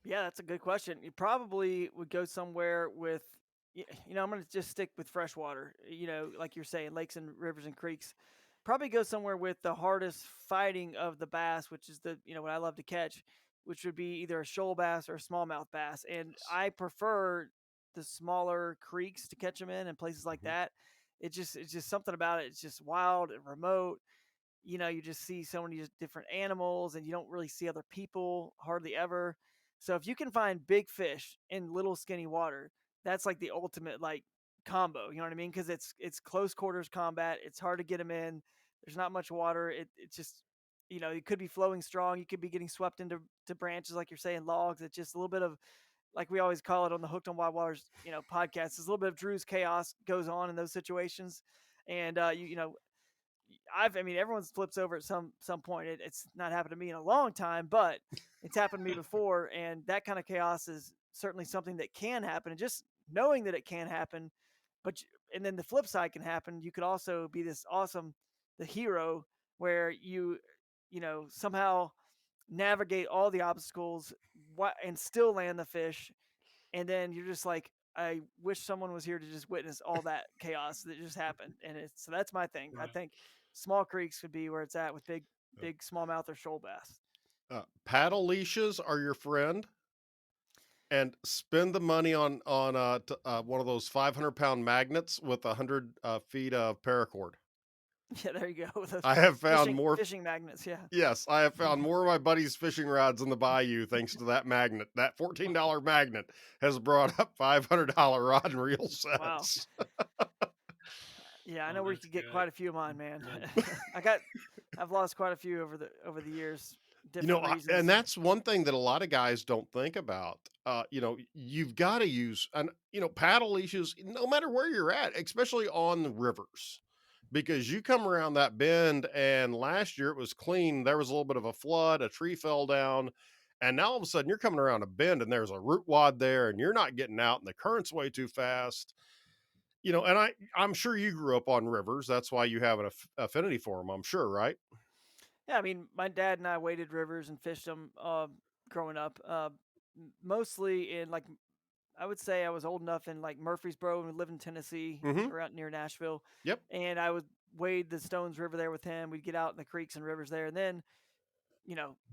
Yeah, that's a good question. You probably would go somewhere with, I'm going to just stick with freshwater, like you're saying, lakes and rivers and creeks. Probably go somewhere with the hardest fighting of the bass, which is what I love to catch, which would be either a shoal bass or a smallmouth bass. And I prefer the smaller creeks to catch them in and places like Mhm. that. It's just something about it. It's just wild and remote. You just see so many different animals and you don't really see other people hardly ever. So if you can find big fish in little skinny water, that's like the ultimate like combo, you know what I mean? Cuz it's close quarters combat. It's hard to get them in. There's not much water. It's just you could be flowing strong, you could be getting swept into branches like you're saying logs. It's just a little bit of like we always call it on the Hooked on Wild Waters, podcast. There's a little bit of Drew's chaos goes on in those situations. And I mean, everyone flips over at some point. It's not happened to me in a long time, but it's happened to me before, and that kind of chaos is certainly something that can happen. And just knowing that it can happen, but and then the flip side can happen. You could also be this awesome, the hero, where somehow navigate all the obstacles and still land the fish, and then you're just like, I wish someone was here to just witness all that chaos that just happened. And it's so that's my thing. I Right. think small creeks would be where it's at with Uh, big smallmouth or shoal bass. Paddle leashes are your friend, and spend the money on one of those 500-pound magnets with 100 feet of paracord. Yeah, there you go. Those I have found more. fishing magnets. Yeah. Yes, I have found more of my buddies' fishing rods in the bayou thanks to that magnet. That $14 magnet has brought up $500 rod and reel Wow. sets. Yeah, I Oh, know where you that's could get good. quite a few of mine, man. Good. I got I've lost quite a few over the years, different And reasons. that's one thing that a lot of guys don't think about. You've got to use paddle leashes no matter where you're at, especially on the rivers, because you come around that bend and last year it was clean. There was a little bit of a flood, a tree fell down, and now all of a sudden you're coming around a bend and there's a root wad there and you're not getting out and the current's way too fast. And I'm sure you grew up on rivers. That's why you have an affinity for them, I'm sure, right? Yeah, I mean, my dad and I waded rivers and fished them growing up. Mostly in like I would say I was old enough in like Murfreesboro and we lived in Tennessee Mhm. or out near Nashville. Yep. And I would wade the Stones River there with him. We'd get out in the creeks and rivers there. And then,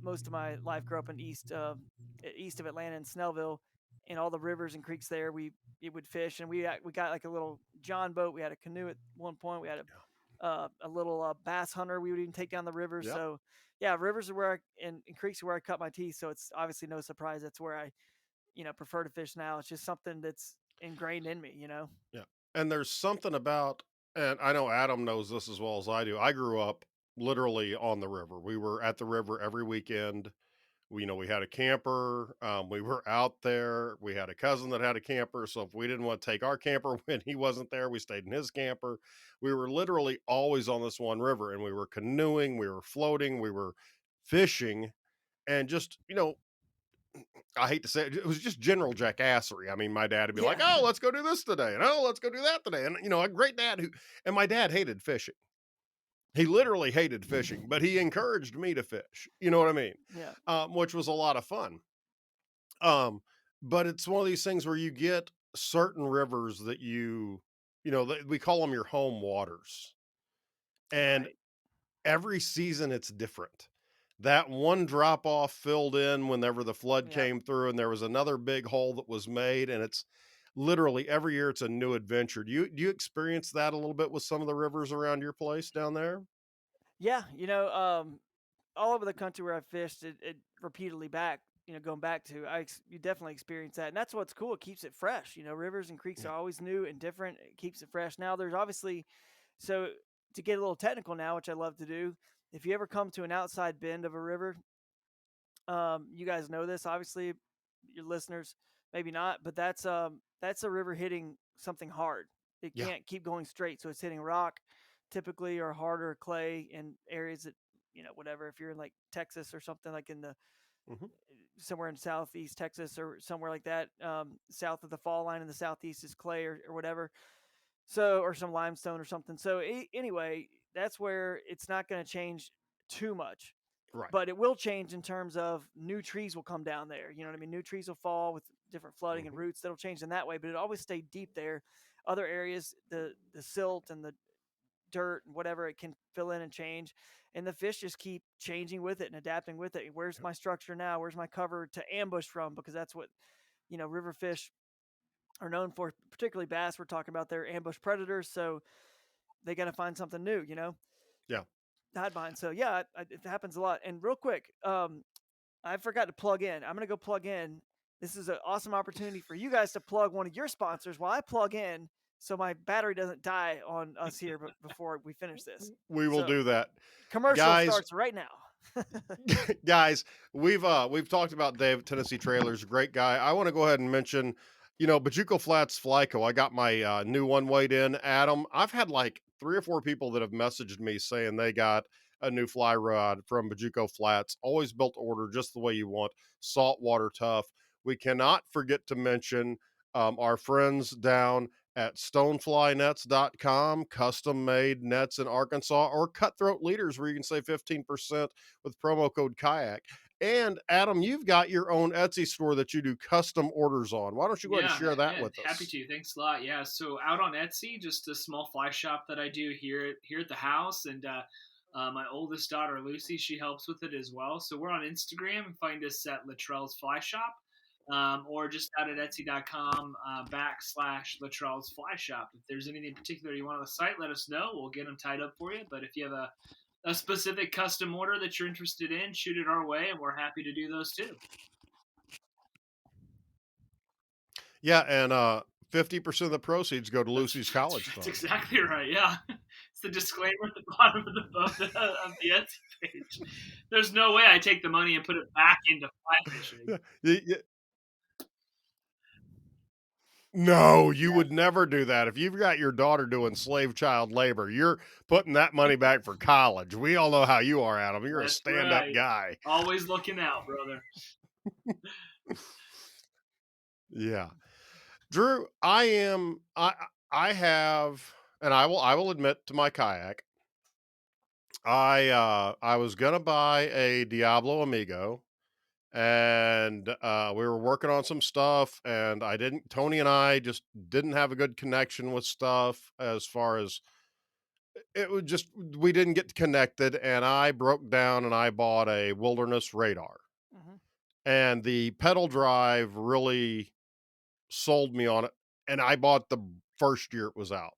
most of my life grew up in east of Atlanta in Snellville, and all the rivers and creeks there. We would fish, and we got like a little John boat. We had a canoe at one point. We had a little bass hunter. We would even take down the river. Yep. So yeah, rivers are where and creeks are where I cut my teeth. So it's obviously no surprise that's where I prefer to fish now. It's just something that's ingrained in me. Yeah. And there's something about, and I know Adam knows this as well as I do. I grew up literally on the river. We were at the river every weekend. We had a camper. We were out there. We had a cousin that had a camper. So if we didn't want to take our camper when he wasn't there, we stayed in his camper. We were literally always on this one river and we were canoeing, we were floating, we were fishing, and just, I hate to say it, it was just general jackassery. I mean, my dad would be like, Yeah. "Oh, let's go do this today," and "Oh, let's go do that today," and a great dad and my dad hated fishing. He literally hated fishing, but he encouraged me to fish. You know what I mean? Yeah. Which was a lot of fun. Um, but it's one of these things where you get certain rivers that we call them your home waters, and Right. every season it's different. That one drop off filled in whenever the flood Yeah. came through, and there was another big hole that was made, and it's literally every year it's a new adventure. Do you experience that a little bit with some of the rivers around your place down there? Yeah. All over the country where I fished, it repeatedly going back to, you definitely experience that. And that's what's cool. It keeps it fresh. Rivers and creeks Yeah. are always new and different. It keeps it fresh. Now, there's obviously, so to get a little technical now, which I love to do, if you ever come to an outside bend of a river, you guys know this, obviously, your listeners, maybe not, but that's a river hitting something hard. It Yeah. can't keep going straight. So it's hitting rock typically or harder clay in areas that, whatever, if you're in like Texas or something like in the Mhm. somewhere in southeast Texas or somewhere like that, south of the fall line in the southeast is clay or whatever. So, or some limestone or something. So anyway, that's where it's not going to change too much, Right. but it will change in terms of new trees will come down there. You know what I mean? New trees will fall with different flooding and Mhm. roots that'll change in that way, but it always stay deep there. Other areas, the silt and the dirt, whatever, it can fill in and change. And the fish just keep changing with it and adapting with it. Where's my structure now? Where's my cover to ambush from? Because that's what, river fish are known for, particularly bass. We're talking about their ambush predators. So they got to find something new, Yeah. to hide behind. So yeah, it happens a lot. And real quick, I forgot to plug in. I'm going to go plug in. This is an awesome opportunity for you guys to plug one of your sponsors while I plug in, so my battery doesn't die on us here before we finish this. We will So do that. commercial Guys, starts right now. guys, we've talked about Dave at Tennessee Trailers, great guy. I want to go ahead and mention, Bajuco Flats Flyco. I got my new one weighed in, Adam. I've had like 3 or 4 people that have messaged me saying they got a new fly rod from Bajuco Flats. Always built to order just the way you want, saltwater tough. We cannot forget to mention our friends down at stoneflynets.com, custom made nets in Arkansas, or Cutthroat Leaders, where you can save 15% with promo code Kayak. And Adam, you've got your own Etsy store that you do custom orders on. Why don't you go ahead and Yeah, share that yeah, with happy us? to. Thanks a lot. Yeah, so out on Etsy, just a small fly shop that I do here at the house, and my oldest daughter Lucy, she helps with it as well. So we're on Instagram. Find us at Latrell's Fly Shop, or just out at Etsy.com / Latrell's Fly Shop. If there's anything particular you want on the site, let us know. We'll get them tied up for you. But if you have a specific custom order that you're interested in, shoot it our way, and we're happy to do those too. Yeah, and 50% of the proceeds go to That's Lucy's college that's fund. exactly right. Yeah, it's the disclaimer at the bottom of the Etsy page. There's no way I take the money and put it back into fly fishing. Yeah, no, you Yeah, would never do that. If you've got your daughter doing slave child labor, you're putting that money back for college. We all know how you are, Adam. You're a that's stand up right. guy. Always looking out, brother. Yeah. Drew, I have, and I will admit to my kayak, I was gonna buy a Diablo Amigo, and we were working on some stuff, and I didn't Tony and I just didn't have a good connection with stuff as far as it was just we didn't get connected, and I broke down and I bought a wilderness radar. Mm-hmm. And the pedal drive really sold me on it. And I bought the first year it was out.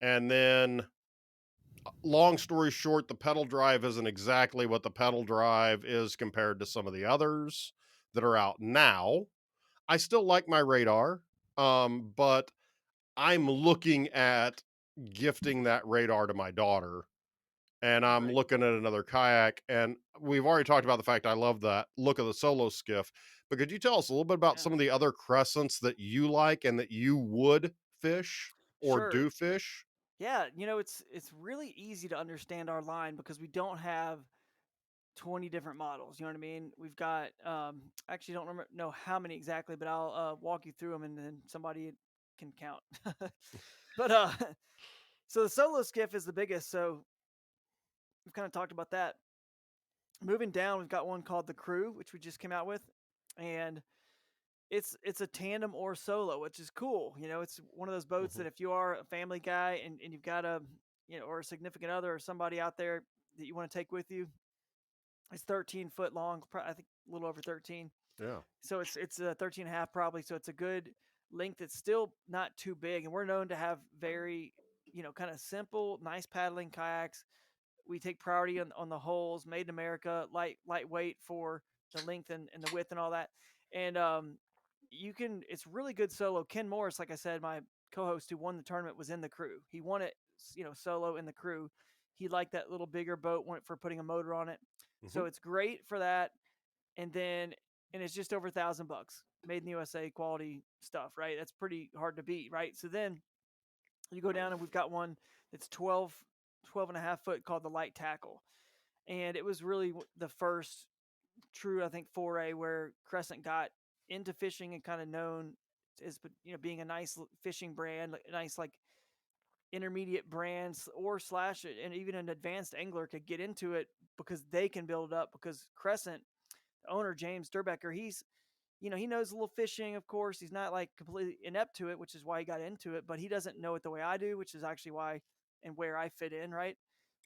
And then, long story short, the pedal drive isn't exactly what the pedal drive is compared to some of the others that are out now. I still like my radar, but I'm looking at gifting that radar to my daughter, and I'm Right. looking at another kayak. And we've already talked about the fact I love that look of the solo skiff. But could you tell us a little bit about Yeah. some of the other crescents that you like and that you would fish or Sure. do fish? Yeah. It's really easy to understand our line because we don't have 20 different models. You know what I mean? We've got I actually don't know how many exactly, but I'll walk you through them and then somebody can count. But so the solo skiff is the biggest. So we've kind of talked about that. Moving down, we've got one called the Crew, which we just came out with, and it's a tandem or solo, which is cool. It's one of those boats Mhm. that if you are a family guy and you've got a or a significant other or somebody out there that you want to take with you, it's 13 foot long, I think a little over 13. Yeah. So it's a 13 and a half probably. So it's a good length. It's still not too big, and we're known to have very kind of simple, nice paddling kayaks. We take priority on the holes, made in America, lightweight for the length and the width and all that. And it's really good solo. Ken Morris, like I said, my co-host who won the tournament, was in the Crew. He won it, solo in the Crew. He liked that little bigger boat for putting a motor on it. Hmm. So it's great for that. And it's just over $1,000, made in the USA quality stuff, right? That's pretty hard to beat, right? So then you go down and we've got one that's 12 and a half foot called the Light Tackle. And it was really the first true, I think, foray where Crescent got into fishing and kind of known as being a nice fishing brand, a nice like intermediate brands or slash it, and even an advanced angler could get into it because they can build it up. Because Crescent owner James Durbecker, he knows a little fishing, of course. He's not like completely inept to it, which is why he got into it, but he doesn't know it the way I do, which is actually why and where I fit in, right?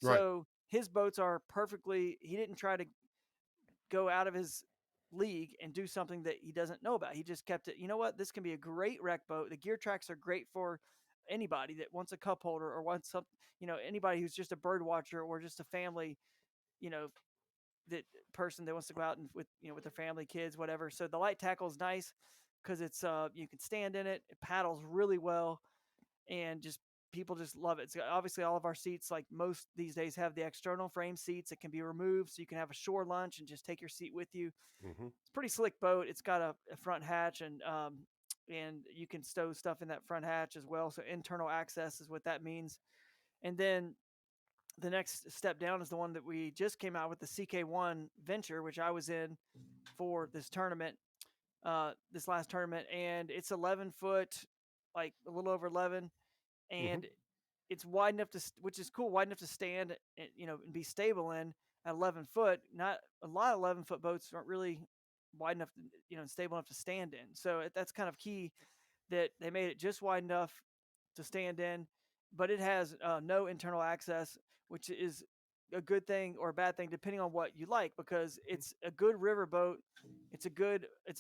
Right. So his boats are perfectly. He didn't try to go out of his league and do something that he doesn't know about. He just kept it. You know what? This can be a great wreck boat. The gear tracks are great for anybody that wants a cup holder or wants some. Anybody who's just a bird watcher or just a family. You know, that person that wants to go out and with their family, kids, whatever. So the light tackle is nice because it's you can stand in it. It paddles really well, and just people just love it. So obviously, all of our seats, like most these days, have the external frame seats that can be removed, so you can have a shore lunch and just take your seat with you. Hmm. It's a pretty slick boat. It's got a front hatch, and you can stow stuff in that front hatch as well. So internal access is what that means. And then the next step down is the one that we just came out with, the CK1 Venture, which I was in for this tournament, this last tournament, and it's 11 foot, like a little over 11, Hmm. and it's wide enough to, which is cool, wide enough to stand, and be stable in at 11 foot. Not a lot of 11-foot boats aren't really wide enough, and stable enough to stand in. So that's kind of key that they made it just wide enough to stand in, but it has no internal access, which is a good thing or a bad thing depending on what you like, because it's a good river boat. It's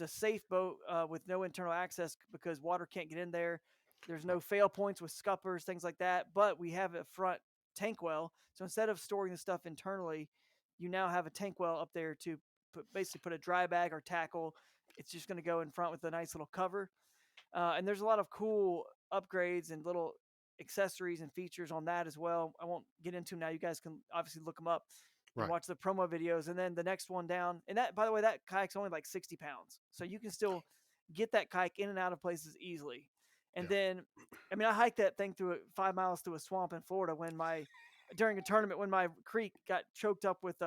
a safe boat with no internal access because water can't get in there. There's no fail points with scuppers, things like that. But we have a front tank well, so instead of storing the stuff internally, you now have a tank well up there to basically put a dry bag or tackle. It's just going to go in front with a nice little cover, and there's a lot of cool upgrades and little accessories and features on that as well. I won't get into them now. You guys can obviously look them up and Right. watch the promo videos. And then the next one down, and that, by the way, that kayak's only like 60 pounds. So you can still get that kayak in and out of places easily. And Yeah. then, I mean, I hiked that thing through 5 miles through a swamp in Florida during a tournament when my creek got choked up with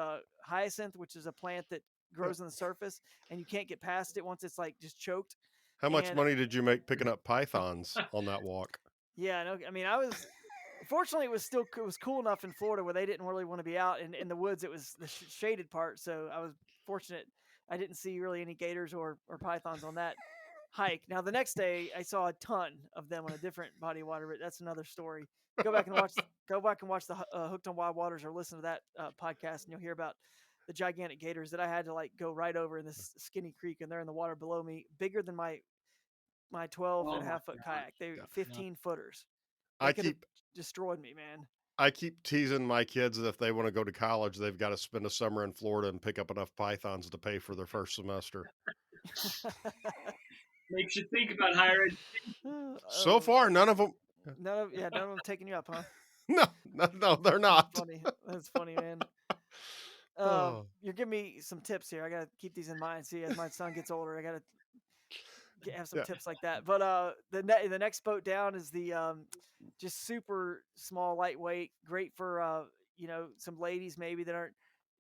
hyacinth, which is a plant that Yeah. grows on the surface and you can't get past it once it's like just choked. How much And money did you make picking up pythons on that walk? yeah, no, I mean, I was fortunately it was cool enough in Florida where they didn't really want to be out in the woods. It was the shaded part, so I was fortunate. I didn't see really any gators or pythons on that hike. Now the next day, I saw a ton of them on a different body of water, but that's another story. Go back and watch the Hooked on Wild Waters or listen to that podcast, and you'll hear about the gigantic gators that I had to like go right over in this skinny creek, and they're in the water below me, bigger than my 12 Oh and a my half foot gosh. kayak. They Yeah. 15 footers. They I could have keep destroyed me, man. I keep teasing my kids that if they want to go to college, they've got to spend a summer in Florida and pick up enough pythons to pay for their first semester. Makes you think about higher ed. So Oh, far, none of them. none of them taking you up, huh? No, no, no, they're That's not. funny. That's funny, man. Oh, You're giving me some tips here. I gotta keep these in mind. See, as my son gets older, I gotta have some yeah. tips like that. But the next boat down is the just super small, lightweight, great for some ladies maybe that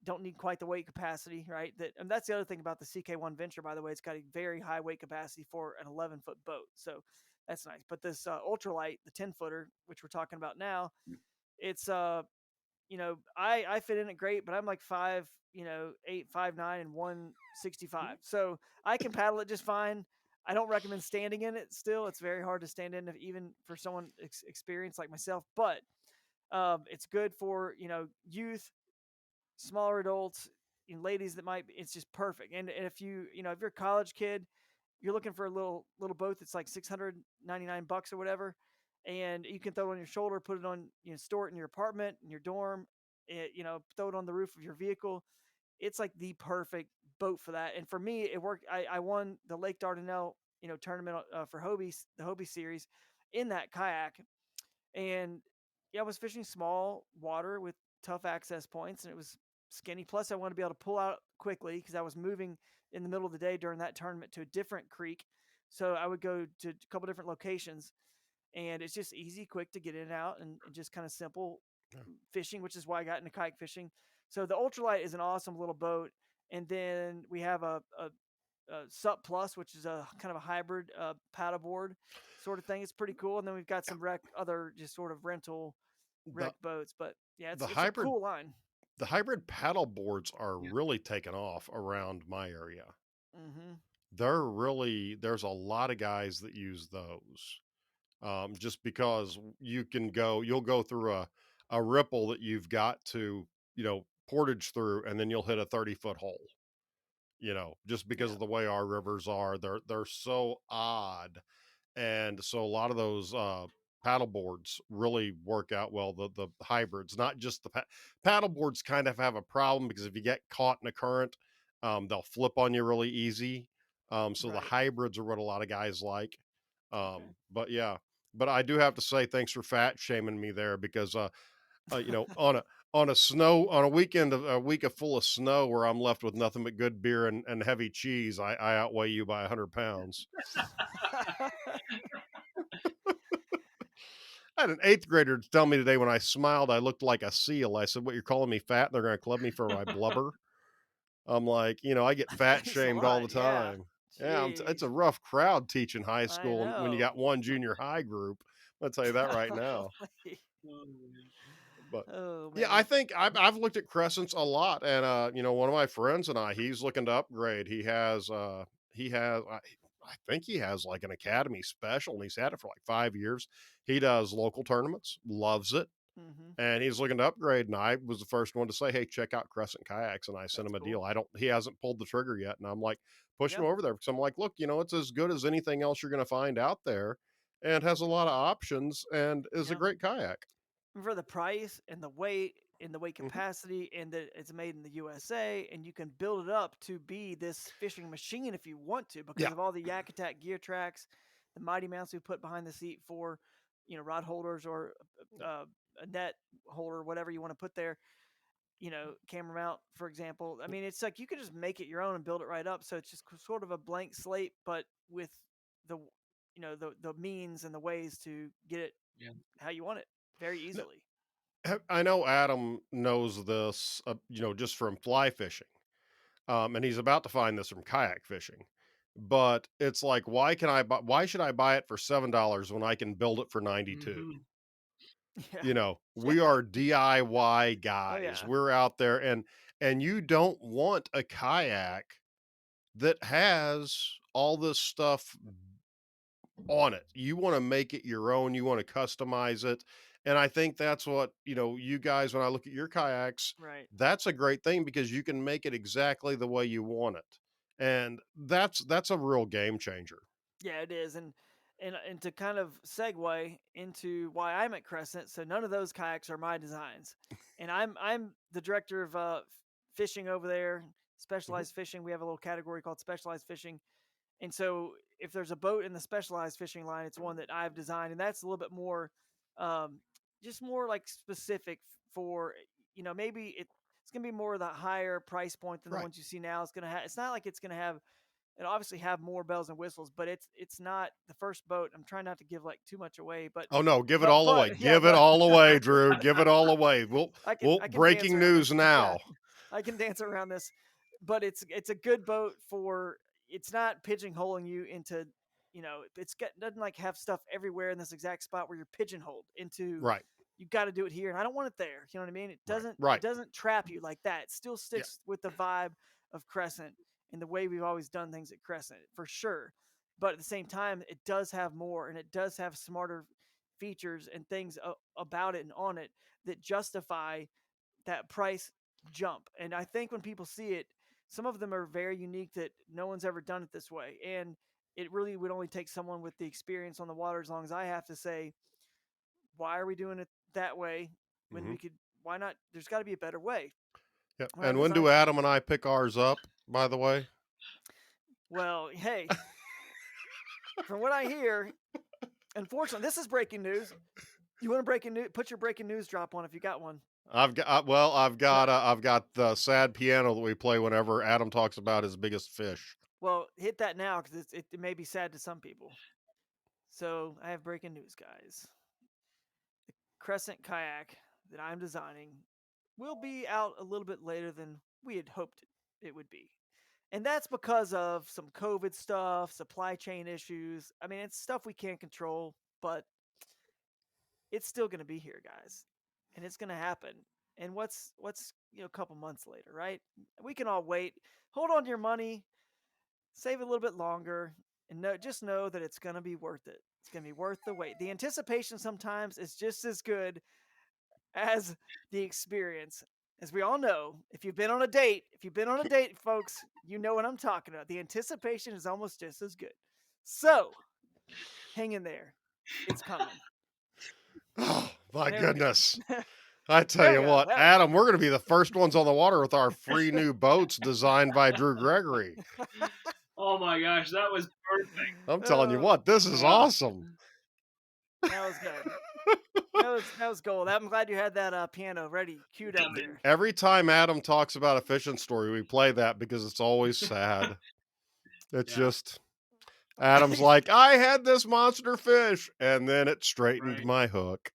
don't need quite the weight capacity, right? And that's the other thing about the CK1 Venture, by the way. It's got a very high weight capacity for an 11-foot boat, so that's nice. But this ultralight, the 10-footer, which we're talking about now, it's I fit in it great, but I'm like 5'8", 5'9", and 165. So I can paddle it just fine. I don't recommend standing in it still. It's very hard to stand in, even for someone experienced like myself, but it's good for, youth, smaller adults, ladies that might it's just perfect. And if if you're a college kid, you're looking for a little boat that's like $699 or whatever, and you can throw it on your shoulder, put it on, store it in your apartment, in your dorm, throw it on the roof of your vehicle. It's like the perfect boat for that. And for me, it worked. I won the Lake Dardanelle, tournament for Hobie, the Hobie series, in that kayak. And yeah, I was fishing small water with tough access points, and it was skinny. Plus, I wanted to be able to pull out quickly because I was moving in the middle of the day during that tournament to a different creek. So I would go to a couple different locations, and it's just easy, quick to get in and out, and just kind of simple Yeah. fishing, which is why I got into kayak fishing. So the ultralight is an awesome little boat. And then we have a Sup Plus, which is a kind of a hybrid paddleboard sort of thing. It's pretty cool. And then we've got some other just sort of rental The wreck boats. But yeah, the it's a hybrid cool line. the hybrid paddle boards are Yeah. really taken off around my area. Hmm. There's a lot of guys that use those. just because you'll go through a ripple that you've got to, portage through, and then you'll hit a 30-foot hole. Just because Yeah. of the way our rivers are, they're so odd, and so a lot of those paddle boards really work out well. The hybrids, not just paddle boards, kind of have a problem because if you get caught in a current, they'll flip on you really easy. So the Right. hybrids are what a lot of guys like. Okay. But yeah, but I do have to say thanks for fat shaming me there because on a weekend of a week of full of snow where I'm left with nothing but good beer and heavy cheese, I outweigh you by 100 pounds. I had an eighth grader tell me today when I smiled, I looked like a seal. I said, "What, you're calling me fat? They're going to club me for my blubber?" I'm like, I get fat Thanks a shamed all the lot. Yeah. time. Yeah, it's Jeez. a rough crowd teaching high I school, and when you know. got one junior high group, I'll tell you that right now. Golly. Oh, man. But Oh yeah, I man. think I've looked at crescents a lot, and one of my friends and he's looking to upgrade. I think he has like an academy special, and he's had it for like 5 years. He does local tournaments, loves it, Hmm. and he's looking to upgrade. And I was the first one to say, "Hey, check out Crescent Kayaks," and I sent That's him a cool. deal. I don't, he hasn't pulled the trigger yet, and I'm like pushing Yeah. him over there because I'm like, look, it's as good as anything else you're going to find out there, and has a lot of options, and is a Yeah. great kayak. For the price and the weight Hmm. capacity and that it's made in the USA and you can build it up to be this fishing machine if you want to because Yeah. of all the Yak Attack gear tracks, the mighty mounts we put behind the seat for, rod holders or uh, a net holder, whatever you want to put there, camera mount, for example. I mean, it's like you can just make it your own and build it right up. So it's just sort of a blank slate, but with the, the means and the ways to get it Yeah. how you want it very No, easily. I know Adam knows this, just from fly fishing, and he's about to find this from kayak fishing. But it's like, why should I buy it for $7 when I can build it for 92? Hmm. Yeah. We Yeah. are DIY Oh, guys. yeah. We're out there, and you don't want a kayak that has all this stuff on it. You want to make it your own, you want to customize it. And I think that's what, you guys, when I look at your kayaks, Right. that's a great thing because you can make it exactly the way you want it. And that's a real game changer. Yeah, it is. And to kind of segue into why I'm at Crescent, so none of those kayaks are my designs. And I'm the director of fishing over there, Mhm. specialized fishing. We have a little category called specialized fishing. And so if there's a boat in the specialized fishing line, it's one that I've designed, and that's a little bit more, um, just more like specific for, maybe it's gonna be more of the higher price point than the Right. ones you see now. It's gonna have. It's not like it's gonna have. It obviously have more bells and whistles, but it's not the first boat. I'm trying not to give like too much away, but Oh no, give it but all away. but yeah, Give it but all away, Drew. Give it all away. We'll I can dance breaking around news this. Yeah, now. I can dance around this. But it's a good boat for it's not pigeonholing you into doesn't like have stuff everywhere in this exact spot where you're pigeonholed into Right. you got to do it here and I don't want it there. You know what I mean? It Right. doesn't it Right. doesn't trap you like that. It still Yeah. sticks with the vibe of Crescent and the way we've always done things at Crescent for sure. But at the same time, it does have more and it does have smarter features and things about it and on it that justify that price jump. And I think when people see it, some of them are very unique that no one's ever done it this way. And it really would only take someone with the experience on the water as long as I have to say, why are we doing it that way when Hmm. we could why not there's got to be a better way. Yeah. When I And when do designed Adam and I pick ours up, by the way? well, hey, from what I hear, unfortunately, this is breaking news. You want to breaking news? Put your breaking news drop on if you got one. I've got the sad piano that we play whenever Adam talks about his biggest fish. Well, hit that now because it may be sad to some people. So I have breaking news, guys. Crescent kayak that I'm designing will be out a little bit later than we had hoped it would be. And that's because of some COVID stuff, supply chain issues. I mean, it's stuff we can't control, but it's still going to be here, guys. And it's going to happen. And what's a couple months later, right? We can all wait. Hold on to your money, save a little bit longer, and just know that it's going to be worth it. It's going to be worth the wait. The anticipation sometimes is just as good as the experience. As we all know, if you've been on a date, folks, you know what I'm talking about. The anticipation is almost just as good. So hang in there. It's coming. Oh, my There we go. goodness. I tell There we you go. what, Well, Adam, we're going to be the first ones on the water with our free new boats designed by Drew Gregory. Oh my gosh, that was perfect. I'm telling you oh, what, this is Yeah. awesome. that was good. That was gold. I'm glad you had that piano ready, queued up Coming. there. Every time Adam talks about a fishing story, we play that because it's always sad. It's Yeah. just Adam's like, I had this monster fish, and then it straightened Right. my hook.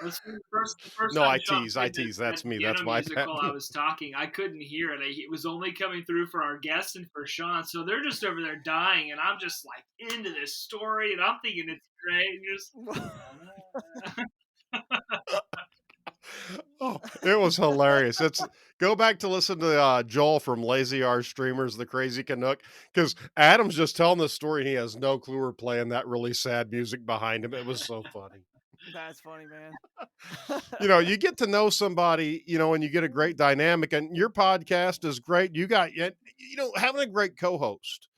That's the first No, time I Sean tease. I played tease. that That's me. That's piano my bad. musical. I was talking. I couldn't hear it. It was only coming through for our guests and for Sean. So they're just over there dying, and I'm just like into this story, and I'm thinking it's great. And just Oh, it was hilarious. It's go back to listen to Joel from Lazy R Streamers, the Crazy Canuck, because Adam's just telling this story and he has no clue we're playing that really sad music behind him. It was so funny. That's funny, man. You get to know somebody, and you get a great dynamic, and your podcast is great. You got, having a great co-host.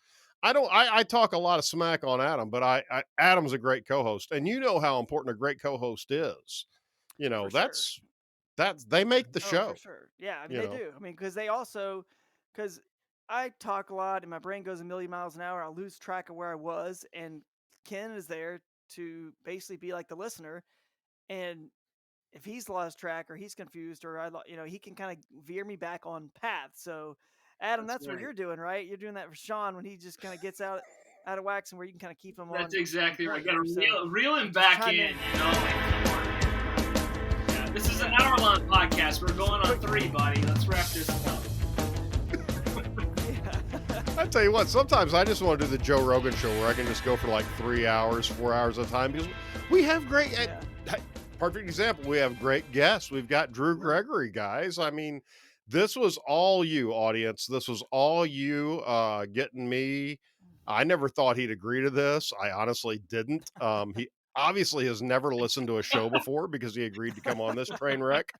I talk a lot of smack on Adam, but Adam's a great co-host, and you know how important a great co-host is. For sure. That's they make the Oh, for show, sure. Yeah, I mean you they know. do. I mean, because I talk a lot and my brain goes a million miles an hour. I lose track of where I was, and Ken is there to basically be like the listener. And if he's lost track or he's confused or he can kind of veer me back on path. So, Adam, that's that's what right. you're doing, right? You're doing that for Sean when he just kind of gets out of wax, and where you can kind of keep him That's on exactly right. point Got to here. So reel him just back chime in. in. Yeah, this is an Yeah. hour-long podcast. We're going on 3, buddy. Let's wrap this up. I tell you what, sometimes I just want to do the Joe Rogan show where I can just go for like 3 hours, 4 hours at a time because we have great. Yeah. Perfect example. We have great guests. We've got Drew Gregory, guys. I mean, this was all you, audience. This was all you getting me. I never thought he'd agree to this. I honestly didn't. He obviously has never listened to a show before because he agreed to come on this train wreck.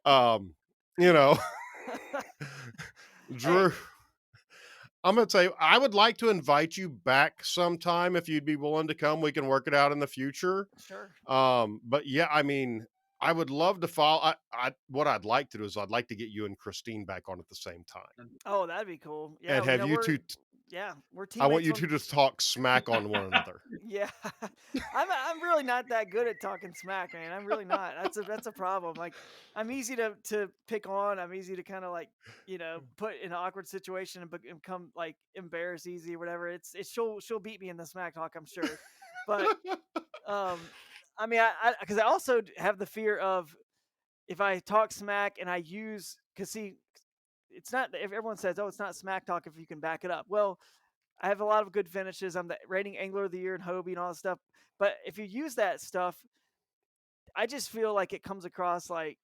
You know, Hey, Drew. I'm going to tell you, I would like to invite you back sometime if you'd be willing to come. We can work it out in the future. sure. But yeah, I mean, I would love to follow. What I'd like to do is I'd like to get you and Christine back on at the same time, Oh, that'd be cool. and Yeah, have you two. we're I want teammates you on. two to talk smack on one another. Yeah, I'm really not that good at talking smack, man. I'm really not. That's a problem. Like, I'm easy to pick on. I'm easy to kind of like put in an awkward situation and become like embarrassed easy or whatever. It's she'll beat me in the smack talk, I'm sure. But um, I mean, I because I also have the fear of if I talk smack and I use because see, it's not if everyone says, oh, it's not smack talk if you can back it up. Well, I have a lot of good finishes. I'm the rating angler of the year in Hobie and all that stuff. But if you use that stuff, I just feel like it comes across like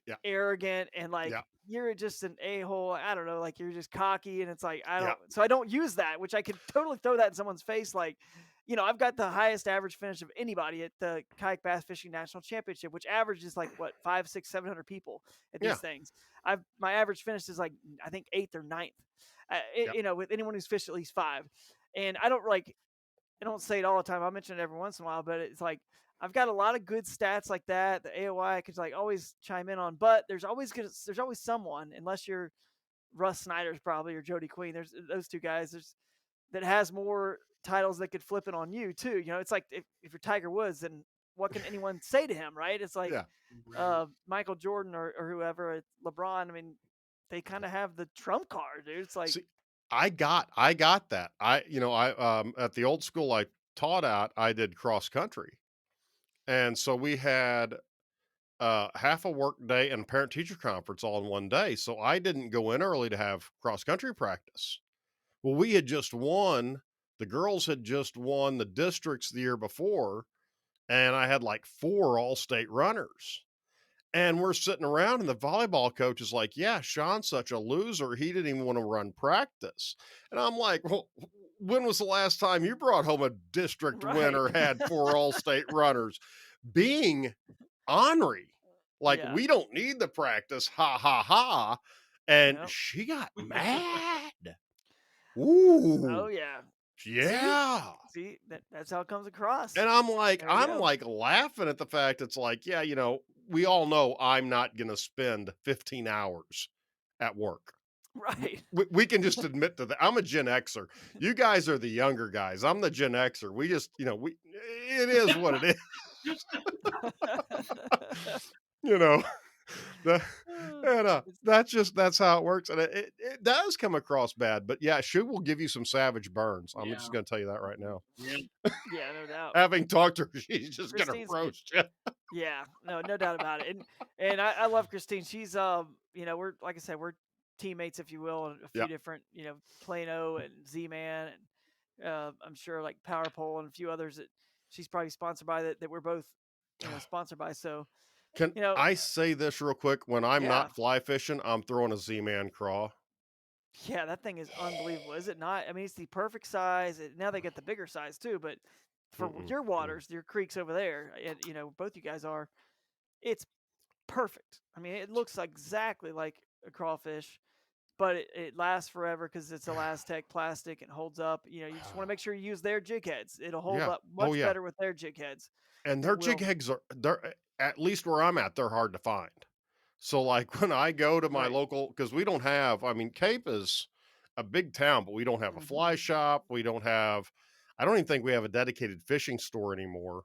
Yeah, arrogant and like yeah, you're just an a-hole. I don't know, like you're just cocky, and it's like yeah, I don't use that, which I could totally throw that in someone's face. Like, I've got the highest average finish of anybody at the Kayak Bass Fishing National Championship, which averages like what 5, 6, 700 people at yeah, these things. My average finish is like I think eighth or ninth. yeah, With anyone who's fished at least five, and I don't say it all the time. I mention it every once in a while, but it's like I've got a lot of good stats like that. The AOI I could like always chime in on, but there's always someone, unless you're Russ Snyder's probably or Jody Queen. There's those two guys. That has more titles that could flip it on you too. It's like if you're Tiger Woods, then what can anyone say to him, right? It's like yeah. Michael Jordan or whoever, LeBron. I mean, they kind of have the trump card, dude. It's like See, I got that. I at the old school I taught at, I did cross country, and so we had half a work day and parent teacher conference all in one day. So I didn't go in early to have cross country practice. Well, we had just won. The girls had just won the districts the year before, and I had like 4 all-state runners. And we're sitting around, and the volleyball coach is like, "Yeah, Sean's such a loser. He didn't even want to run practice." And I'm like, "Well, when was the last time you brought home a district Right. winner, had 4 all-state runners? Being ornery, like, Yeah. "We don't need the practice, ha, ha, ha," and Yep. she got mad. Oh Ooh, yeah. See? yeah. See, that's how it comes across. And There you I'm go. like laughing at the fact it's like, yeah, we all know I'm not gonna spend 15 hours at work. Right. We can just admit to that. I'm a Gen Xer. You guys are the younger guys. I'm the Gen Xer. We just, it is what it is, you know. The, and It's that's how it works, and it does come across bad. But yeah, she will give you some savage burns. I'm just Yeah. gonna tell you that right now. Yeah. yeah, no doubt. Having talked to her, she's just gonna Christine's roast you. yeah, no doubt about it. And I love Christine. She's we're like I said, we're teammates, if you will, in a Yeah. few different, Plano and Z Man and I'm sure like Power Pole and a few others that she's probably sponsored by that we're both, sponsored by. So, Can you know, I say this real quick? When I'm yeah. not fly fishing, I'm throwing a Z-Man craw. Yeah, that thing is unbelievable, is it not? I mean, it's the perfect size. Now they get the bigger size too, but for Mm-mm, your mm. waters, your creeks over there, and both you guys are, it's perfect. I mean, it looks exactly like a crawfish, but it lasts forever because it's Elastec plastic and holds up. You just want to make sure you use their jig heads. It'll hold Yeah. up Oh, much yeah. better with their jig heads And than it their jig will. heads they're at least where I'm at, they're hard to find. So, like, when I go to my Right. local, because we don't have, I mean, Cape is a big town, but we don't have a Hmm. fly shop. We don't have, I don't even think we have a dedicated fishing store anymore.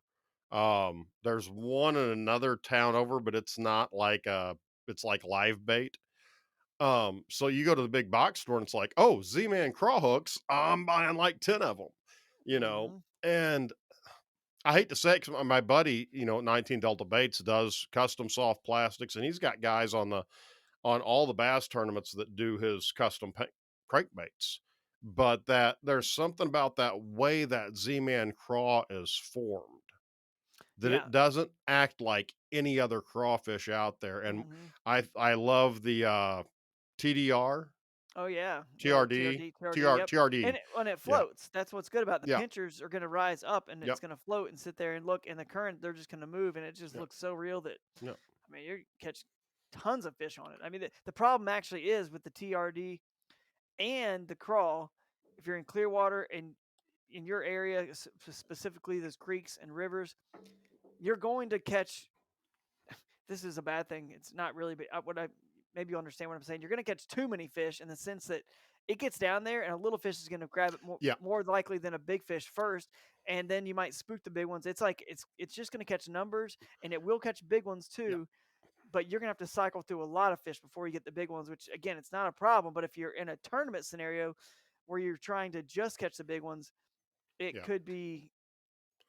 There's one in another town over, but it's like live bait. So you go to the big box store and it's like, oh, Z-Man craw hooks, I'm buying like 10 of them, you know, Hmm. and I hate to say it 'cause my buddy, 19 Delta Baits does custom soft plastics, and he's got guys on all the bass tournaments that do his custom crankbaits. But that there's something about that way that Z-Man craw is formed that Yeah. it doesn't act like any other crawfish out there. And Hmm. I love the TDR, Oh yeah, yeah. TRD, TRD, TRD. Yep. And TRD. when it Yeah, floats, that's what's good about the yeah, pinchers are going to rise up and it's yep, going to float and sit there and look. And the current, they're just going to move, and it just yep, looks so real that yep. I mean, you catch tons of fish on it. I mean, the problem actually is with the TRD and the crawl. If you're in Clearwater and in your area, specifically those creeks and rivers, you're going to catch. This is a bad thing. It's not really, but what I maybe you understand what I'm saying. You're going to catch too many fish in the sense that it gets down there and a little fish is going to grab it Yeah, more likely than a big fish first, and then you might spook the big ones. It's like it's just going to catch numbers, and it will catch big ones yeah, too, but you're gonna have to cycle through a lot of fish before you get the big ones, which again, it's not a problem. But if you're in a tournament scenario where you're trying to just catch the big ones, it yeah, could be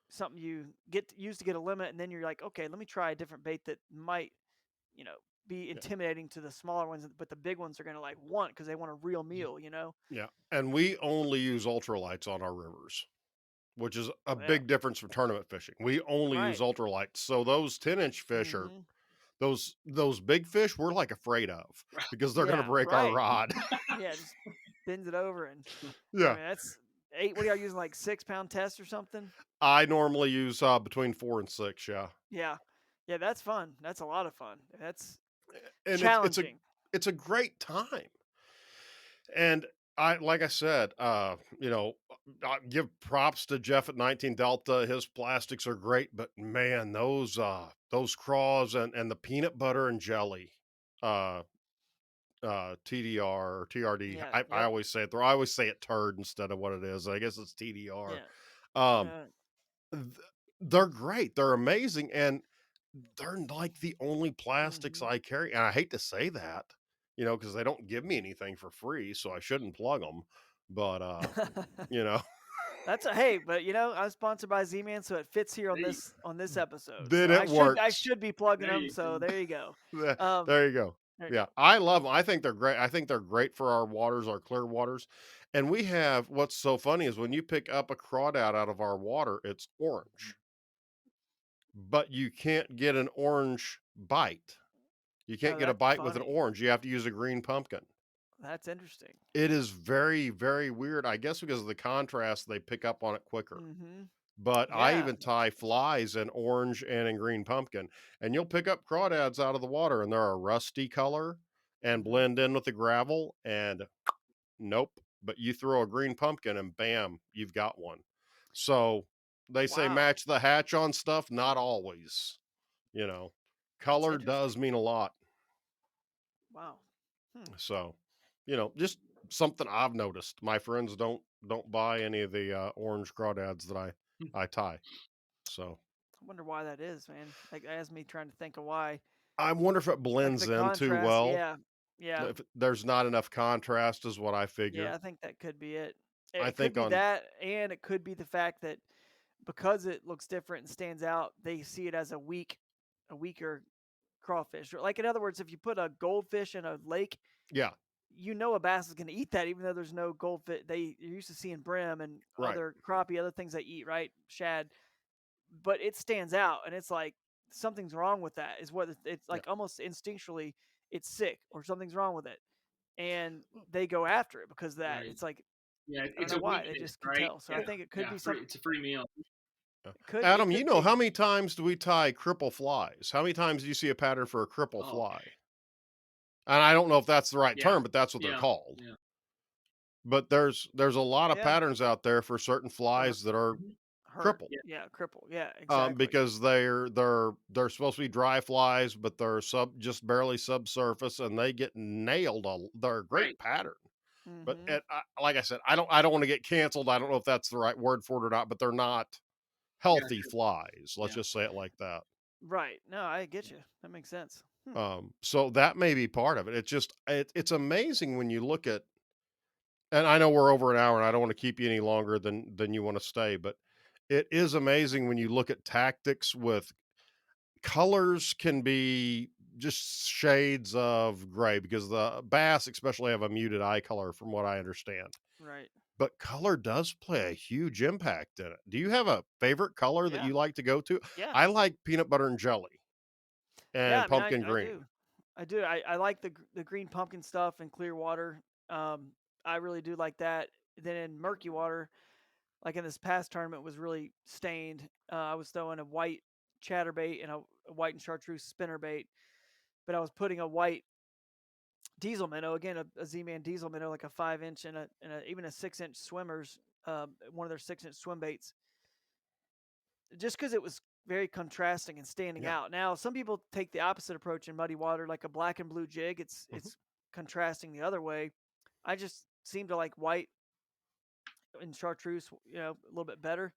something you get used to get a limit, and then you're like, okay, let me try a different bait that might, you know, be yeah. intimidating to the smaller ones, but the big ones are gonna like want because they want a real meal. Yeah, and we only use ultralights on our rivers, which is a Oh yeah, big difference from tournament fishing. We only use right. ultralights. So those 10-inch fish are Hmm. those big fish we're like afraid of because they're gonna Yeah, break our right. rod. Yeah, just bends it over, and I Yeah. mean that's eight. What are you using, like 6 pound test or something? I normally use between 4 and 6, yeah. Yeah. Yeah, that's fun. That's a lot of fun. That's And challenging. it's a great time. And I like I said, I give props to Jeff at 19 Delta. His plastics are great, but man, those craws and the peanut butter and jelly, uh TDR or TRD. Yeah. I Yep. always say it. I always say it turd instead of what it is. I guess it's TDR. Yeah. Um, Uh, th- they're great. They're amazing, and they're like the only plastics mhm. I carry. And I hate to say that, because they don't give me anything for free, so I shouldn't plug them. But you know, That's a hey, but I'm sponsored by Z-Man, so it fits here on There you, this episode. then So it I works. should be plugging there them. you So go. there you go. There Um, there you go. there you Yeah, go. I love them. I think they're great. I think they're great for our waters, our clear waters. And we have what's so funny is when you pick up a crawdad out of our water, it's orange, but you can't get an orange bite. You can't Oh, get a that's bite with an funny. orange. You have to use a green pumpkin. That's interesting. It is very, very weird. I guess because of the contrast, they pick up on it quicker. Mm-hmm. But I Yeah. even tie flies in orange and in green pumpkin, and you'll pick up crawdads out of the water, and they're a rusty color and Mm-hmm. blend in with the gravel, and nope. But you throw a green pumpkin, and bam, you've got one. So they say Wow. match the hatch on stuff. Not always, you know. That's Color does interesting. mean a lot. Wow. Hmm. So, just something I've noticed. My friends don't buy any of the orange crawdads that I tie. So I wonder why that is, man. Like, that has me trying to think of why. I wonder if it Like blends the in too contrast. well. Yeah. Yeah. If there's not enough contrast, is what I Yeah. figure. I think that could be it. I It could think be on that, and it could be the fact that because it looks different and stands out, they see it as a weaker crawfish. Or like in other words, if you put a goldfish in a lake, yeah, a bass is going to eat that, even though there's no goldfish. You're used to seeing brim and right. other crappie, other things they eat, right? Shad, but it stands out, and it's like something's wrong with that. Is what it's Yeah. like, almost instinctually, it's sick or something's wrong with it, and they go after it because of that. Right. It's like Yeah, I don't it's know a why they weakness, just can right? tell. So I Yeah. think it could Yeah, be free some. it's a free meal. Yeah. It Adam, could how be. many times do we tie cripple flies? How many times do you see a pattern for a cripple Oh, fly? And I don't know if that's the right yeah. term, but that's what they're Yeah. called. Yeah. But there's a lot of Yeah. patterns out there for certain For flies that are Mhm. hurt. crippled. Yeah. Yeah, cripple. Yeah, exactly. Because they're supposed to be dry flies, but they're just barely subsurface, and they get nailed. They're a great Right. pattern, but Mm-hmm. like I said, I don't want to get canceled. I don't know if that's the right word for it or not, but they're not Yeah, healthy true. flies. Let's Yeah. just say it like that. Right. No, I get you. That makes sense. Hmm. So that may be part of it. It's amazing when you look at, and I know we're over an hour, and I don't want to keep you any longer than you want to stay, but it is amazing when you look at tactics with colors can be just shades of gray because the bass especially have a muted eye color from what I understand. Right. But color does play a huge impact in it. Do you have a favorite color that Yeah. you like to go to? Yeah. I like peanut butter and jelly Yeah. and I mean, pumpkin I green. do. I do. I like the green pumpkin stuff in clear water. I really do like that. Then in murky water, like in this past tournament, was really stained. I was throwing a white chatterbait and a white and chartreuse spinnerbait, but I was putting a white diesel minnow, again, a Z-Man diesel minnow, like a 5 inch and even a 6 inch swimmers, one of their 6 inch swim baits, just because it was very contrasting and standing Yeah. out. Now, some people take the opposite approach in muddy water, like a black and blue jig. It's Mhm. it's contrasting the other way. I just seem to like white and chartreuse, a little bit better,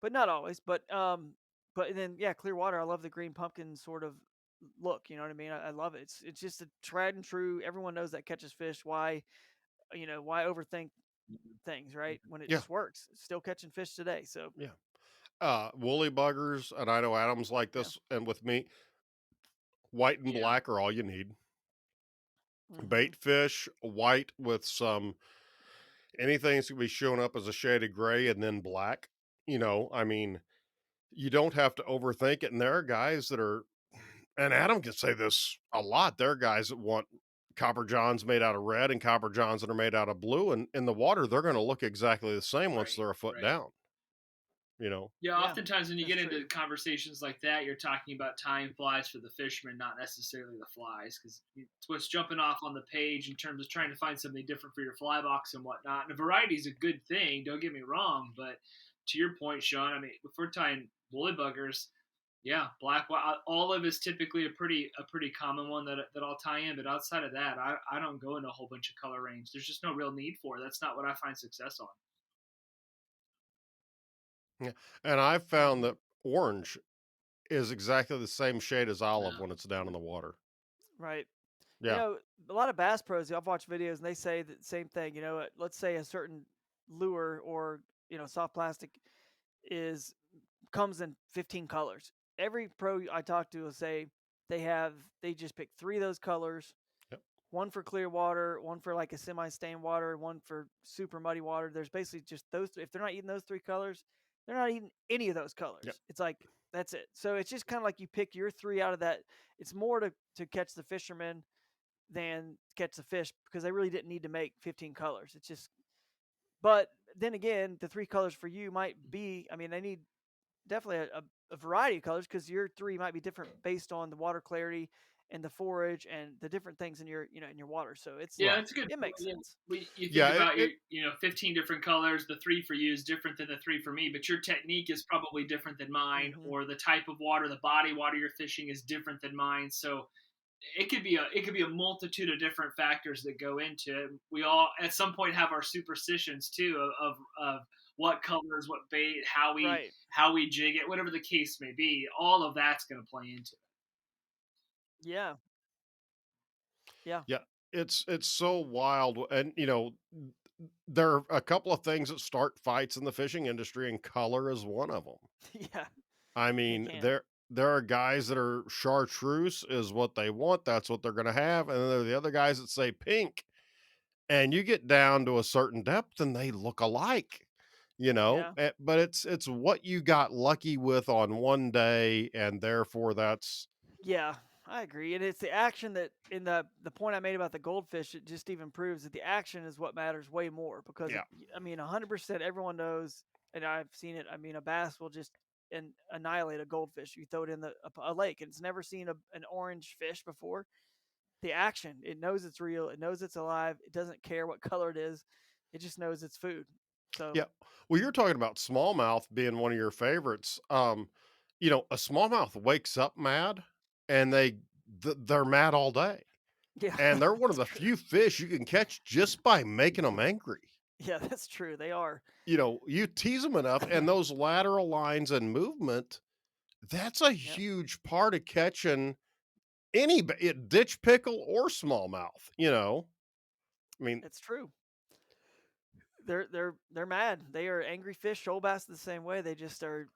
but not always. But then yeah, clear water. I love the green pumpkin sort of look. You know what I mean? I love it. It's just a tried and true. Everyone knows that catches fish. Why overthink Mhm. things, right? When it Yeah. just works. It's still catching fish today. So Yeah. Woolly buggers, and I know Adam's like yeah. this, and with me, white and Yeah. black are all you need. Hmm. Bait fish, white with some anything that's gonna be showing up as a shade of gray and then black. I mean, you don't have to overthink it. And there are guys that are, and Adam can say this a lot. There are guys that want copper johns made out of red and copper johns that are made out of blue. And in the water, they're going to look exactly the same once Right. they're a foot Right. down. You know, Yeah, Yeah, oftentimes when you that's get true. into conversations like that, you're talking about tying flies for the fishermen, not necessarily the flies, because it's what's jumping off on the page in terms of trying to find something different for your fly box and whatnot. And a variety is a good thing, don't get me wrong, but to your point, Sean, I mean, if we're tying woolly buggers, yeah, black olive is typically a pretty common one that I'll tie in, but outside of that, I don't go into a whole bunch of color range. There's just no real need for it. That's not what I find success on. yeah. And I've found Hmm. that orange is exactly the same shade as olive Yeah. when it's down in the water. Right. Yeah. A lot of bass pros, I've watched videos and they say the same thing. Let's say a certain lure or soft plastic is comes in 15 colors. Every pro I talk to will say they just pick three of those colors, Yep. one for clear water, one for like a semi-stained water, one for super muddy water. There's basically just those three. If they're not eating those three colors, they're not eating any of those Yep. colors. It's like that's it. So it's just kind of like you pick your three out of that. It's more to catch the fishermen than catch the fish because they really didn't need to make 15 colors. It's just, but then again, the three colors for you might be, I mean, they need definitely a variety of colors because your three might be different based on the water clarity and the forage and the different things in your, in your water. So Yeah, Right. that's a good it point. makes Yeah. sense. You think Yeah, about your, 15 different colors. The three for you is different than the three for me, but your technique is probably different than mine, Hmm. or the type of water, the body water you're fishing is different than mine. So it could be a multitude of different factors that go into it. We all at some point have our superstitions too of what colors, what bait, Right. how we jig it, whatever the case may be. All of that's going to play into it. Yeah. Yeah. yeah, it's so wild, and there are a couple of things that start fights in the fishing industry, and color is one of them. Yeah. I It mean, can. there are guys that are chartreuse is what they want, that's what they're gonna have, and then there are the other guys that say pink, and you get down to a certain depth and they look alike, Yeah. but it's what you got lucky with on one day, and therefore that's Yeah, I agree. And it's the action that in the point I made about the goldfish, it just even proves that the action is what matters way more because yeah, I mean, 100% everyone knows, and I've seen it. I mean, a bass will just annihilate a goldfish. You throw it in a lake, and it's never seen an orange fish before. The action, it knows it's real. It knows it's alive. It doesn't care what color it is. It just knows it's food. So yeah. Well, you're talking about smallmouth being one of your favorites. A smallmouth wakes up mad, and they're mad all day. yeah, And they're one of that's the true. few fish you can catch just by making them angry. Yeah, that's true. They are. You tease them enough, and those lateral lines and movement, that's a Yep, huge part of catching ditch pickle or smallmouth, I mean, it's true. They're mad. They are angry fish. Shoal bass the same way. They just are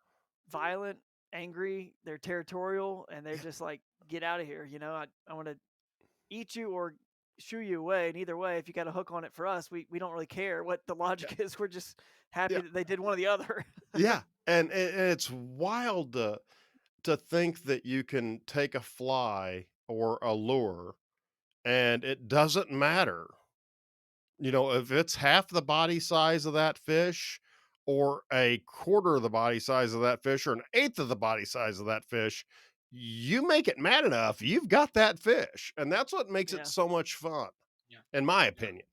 violent, angry. They're territorial, and they're yeah, just like, get out of here. I want to eat you or shoo you away. And either way, if you got a hook on it for us, we don't really care what the yeah, logic is. We're just happy yeah, that they did one or the other. yeah. And it's wild to think that you can take a fly or a lure and it doesn't matter. If it's half the body size of that fish or a quarter of the body size of that fish or an eighth of the body size of that fish, you make it mad enough, you've got that fish. And that's what makes it Yeah, so much fun, Yeah. in my Yeah. opinion.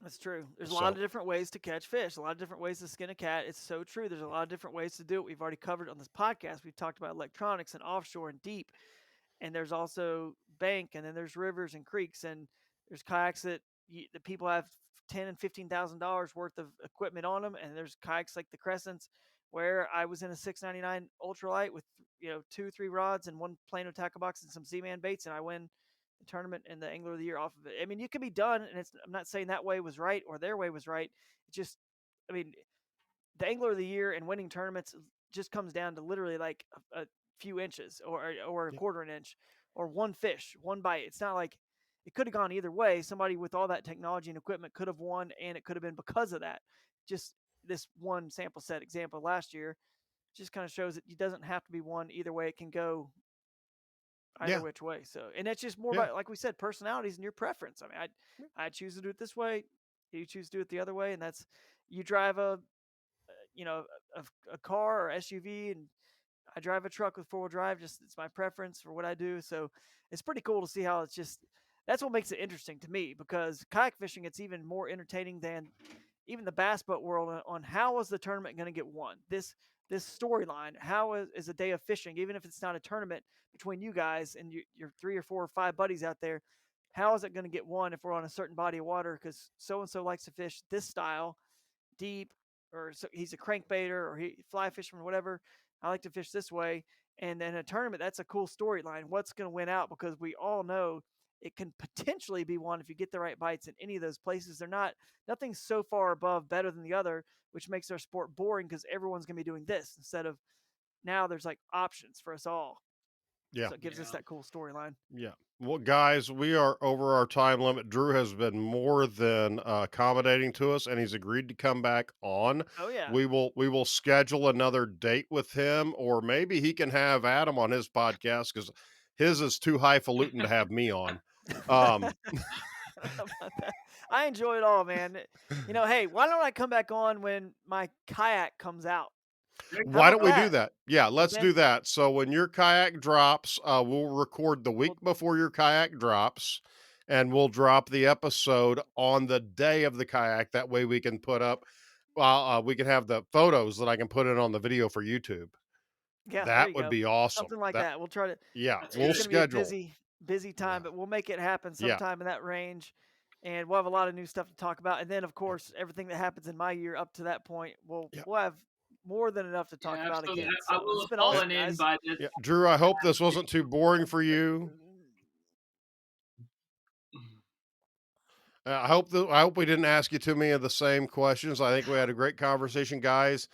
that's true. There's a lot So, of different ways to catch fish, a lot of different ways to skin a cat. It's so true. There's a lot of different ways to do it. We've already covered it on this podcast. We've talked about electronics and offshore and deep, and there's also bank, and then there's rivers and creeks, and there's kayaks that people have $10,000 and $15,000 worth of equipment on them, and there's kayaks like the Crescents, where I was in a 699 ultralight with 2 3 rods and one Plano tackle box and some Z-Man baits, and I win the tournament and the Angler of the Year off of it. I mean, you can be done, and I'm not saying that way was right or their way was right. It just, I mean, the Angler of the Year and winning tournaments just comes down to literally like a few inches or a yeah, quarter an inch or one fish, one bite. It's not like it could have gone either way. Somebody with all that technology and equipment could have won, and it could have been because of that. Just this one sample set example last year just kind of shows that it doesn't have to be one either way. It can go either yeah, which way. So, and it's just more yeah, about, like we said, personalities and your preference. I mean, I choose to do it this way. You choose to do it the other way, and that's you drive you know a car or SUV, and I drive a truck with 4-wheel drive. Just it's my preference for what I do. So it's pretty cool to see how it's just that's what makes it interesting to me because kayak fishing it's even more entertaining than even the bass boat world on how is the tournament going to get won. This storyline, how is a day of fishing, even if it's not a tournament between you guys and your 3 or 4 or 5 buddies out there, how is it going to get won if we're on a certain body of water because so and so likes to fish this style deep, or so he's a crankbaiter or he fly fisherman, whatever. I like to fish this way. And then a tournament, that's a cool storyline. What's going to win out? Because we all know it can potentially be one if you get the right bites in any of those places. They're not nothing's so far above better than the other, which makes our sport boring because everyone's going to be doing this instead of now there's like options for us all. yeah. So it gives us Yeah. that cool storyline. Yeah. Well, guys, we are over our time limit. Drew has been more than accommodating to us, and he's agreed to come back on. Oh yeah. We will schedule another date with him, or maybe he can have Adam on his podcast because His is too highfalutin to have me on. Um, How about that? I enjoy it all, man. Hey, why don't I come back on when my kayak comes out? How why about don't we do Oh, that? that? Yeah, And let's do then that. So when your kayak drops, we'll record the week we'll before your kayak drops, and we'll drop the episode on the day of the kayak. That way we can put up, we can have the photos that I can put in on the video for YouTube. yeah, there That you would go. be awesome. Something like That that. We'll try to Yeah, that's we'll it's good. gonna be a schedule. busy time, Yeah, but we'll make it happen yeah, sometime in that range. And we'll have a lot of new stuff to talk about. And then of course, everything that happens in my year up to that point, yeah. we'll have more than enough to talk Yeah, about absolutely. again. I So this will has have been Uh, awesome, fallen in guys. by this. yeah, Drew, I hope this wasn't too boring for you. I hope we didn't ask you too many of the same questions. I think we had a great conversation, guys.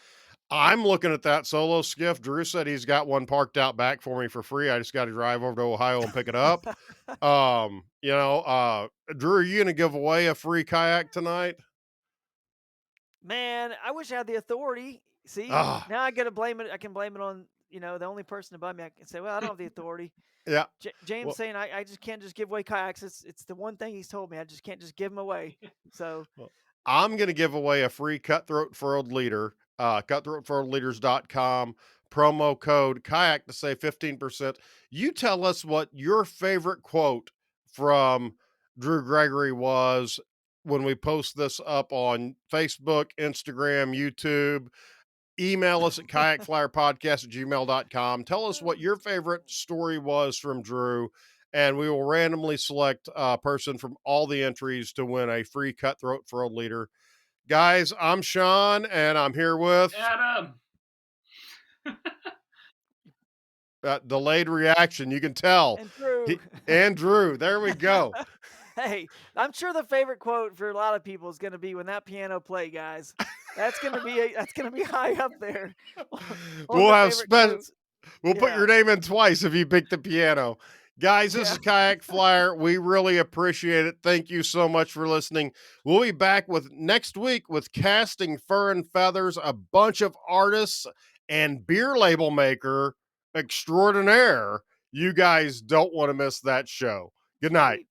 I'm looking at that solo skiff. Drew said he's got one parked out back for me for free. I just got to drive over to Ohio and pick it up. Drew, are you going to give away a free kayak tonight? Man, I wish I had the authority. See, Ah, now I got to blame it. I can blame it on the only person above me. I can say, well, I don't have the authority. yeah. James Well, saying I just can't just give away kayaks. It's the one thing he's told me. I just can't just give them away. So well, I'm going to give away a free Cutthroat Furrowed Leader, cutthroatfurrowedleaders.com, promo code kayak to save 15%. You tell us what your favorite quote from Drew Gregory was when we post this up on Facebook, Instagram, YouTube. Email us at kayakflyerpodcast@gmail.com. Tell us what your favorite story was from Drew, and we will randomly select a person from all the entries to win a free Cutthroat Furrowed Leader. Guys, I'm Sean, and I'm here with Adam. delayed reaction. You can tell. and Drew. Andrew, there we go. Hey, I'm sure the favorite quote for a lot of people is going to be when that piano play, guys. That's gonna be high up there on We'll the have favorite special. quotes. We'll put Yeah, your name in twice if you pick the piano. Guys, this yeah. is Kayak Flyer. We really appreciate it. Thank you so much for listening. We'll be back with next week with Casting Fur and Feathers, a bunch of artists and beer label maker extraordinaire. You guys don't want to miss that show. Good night. Sweet.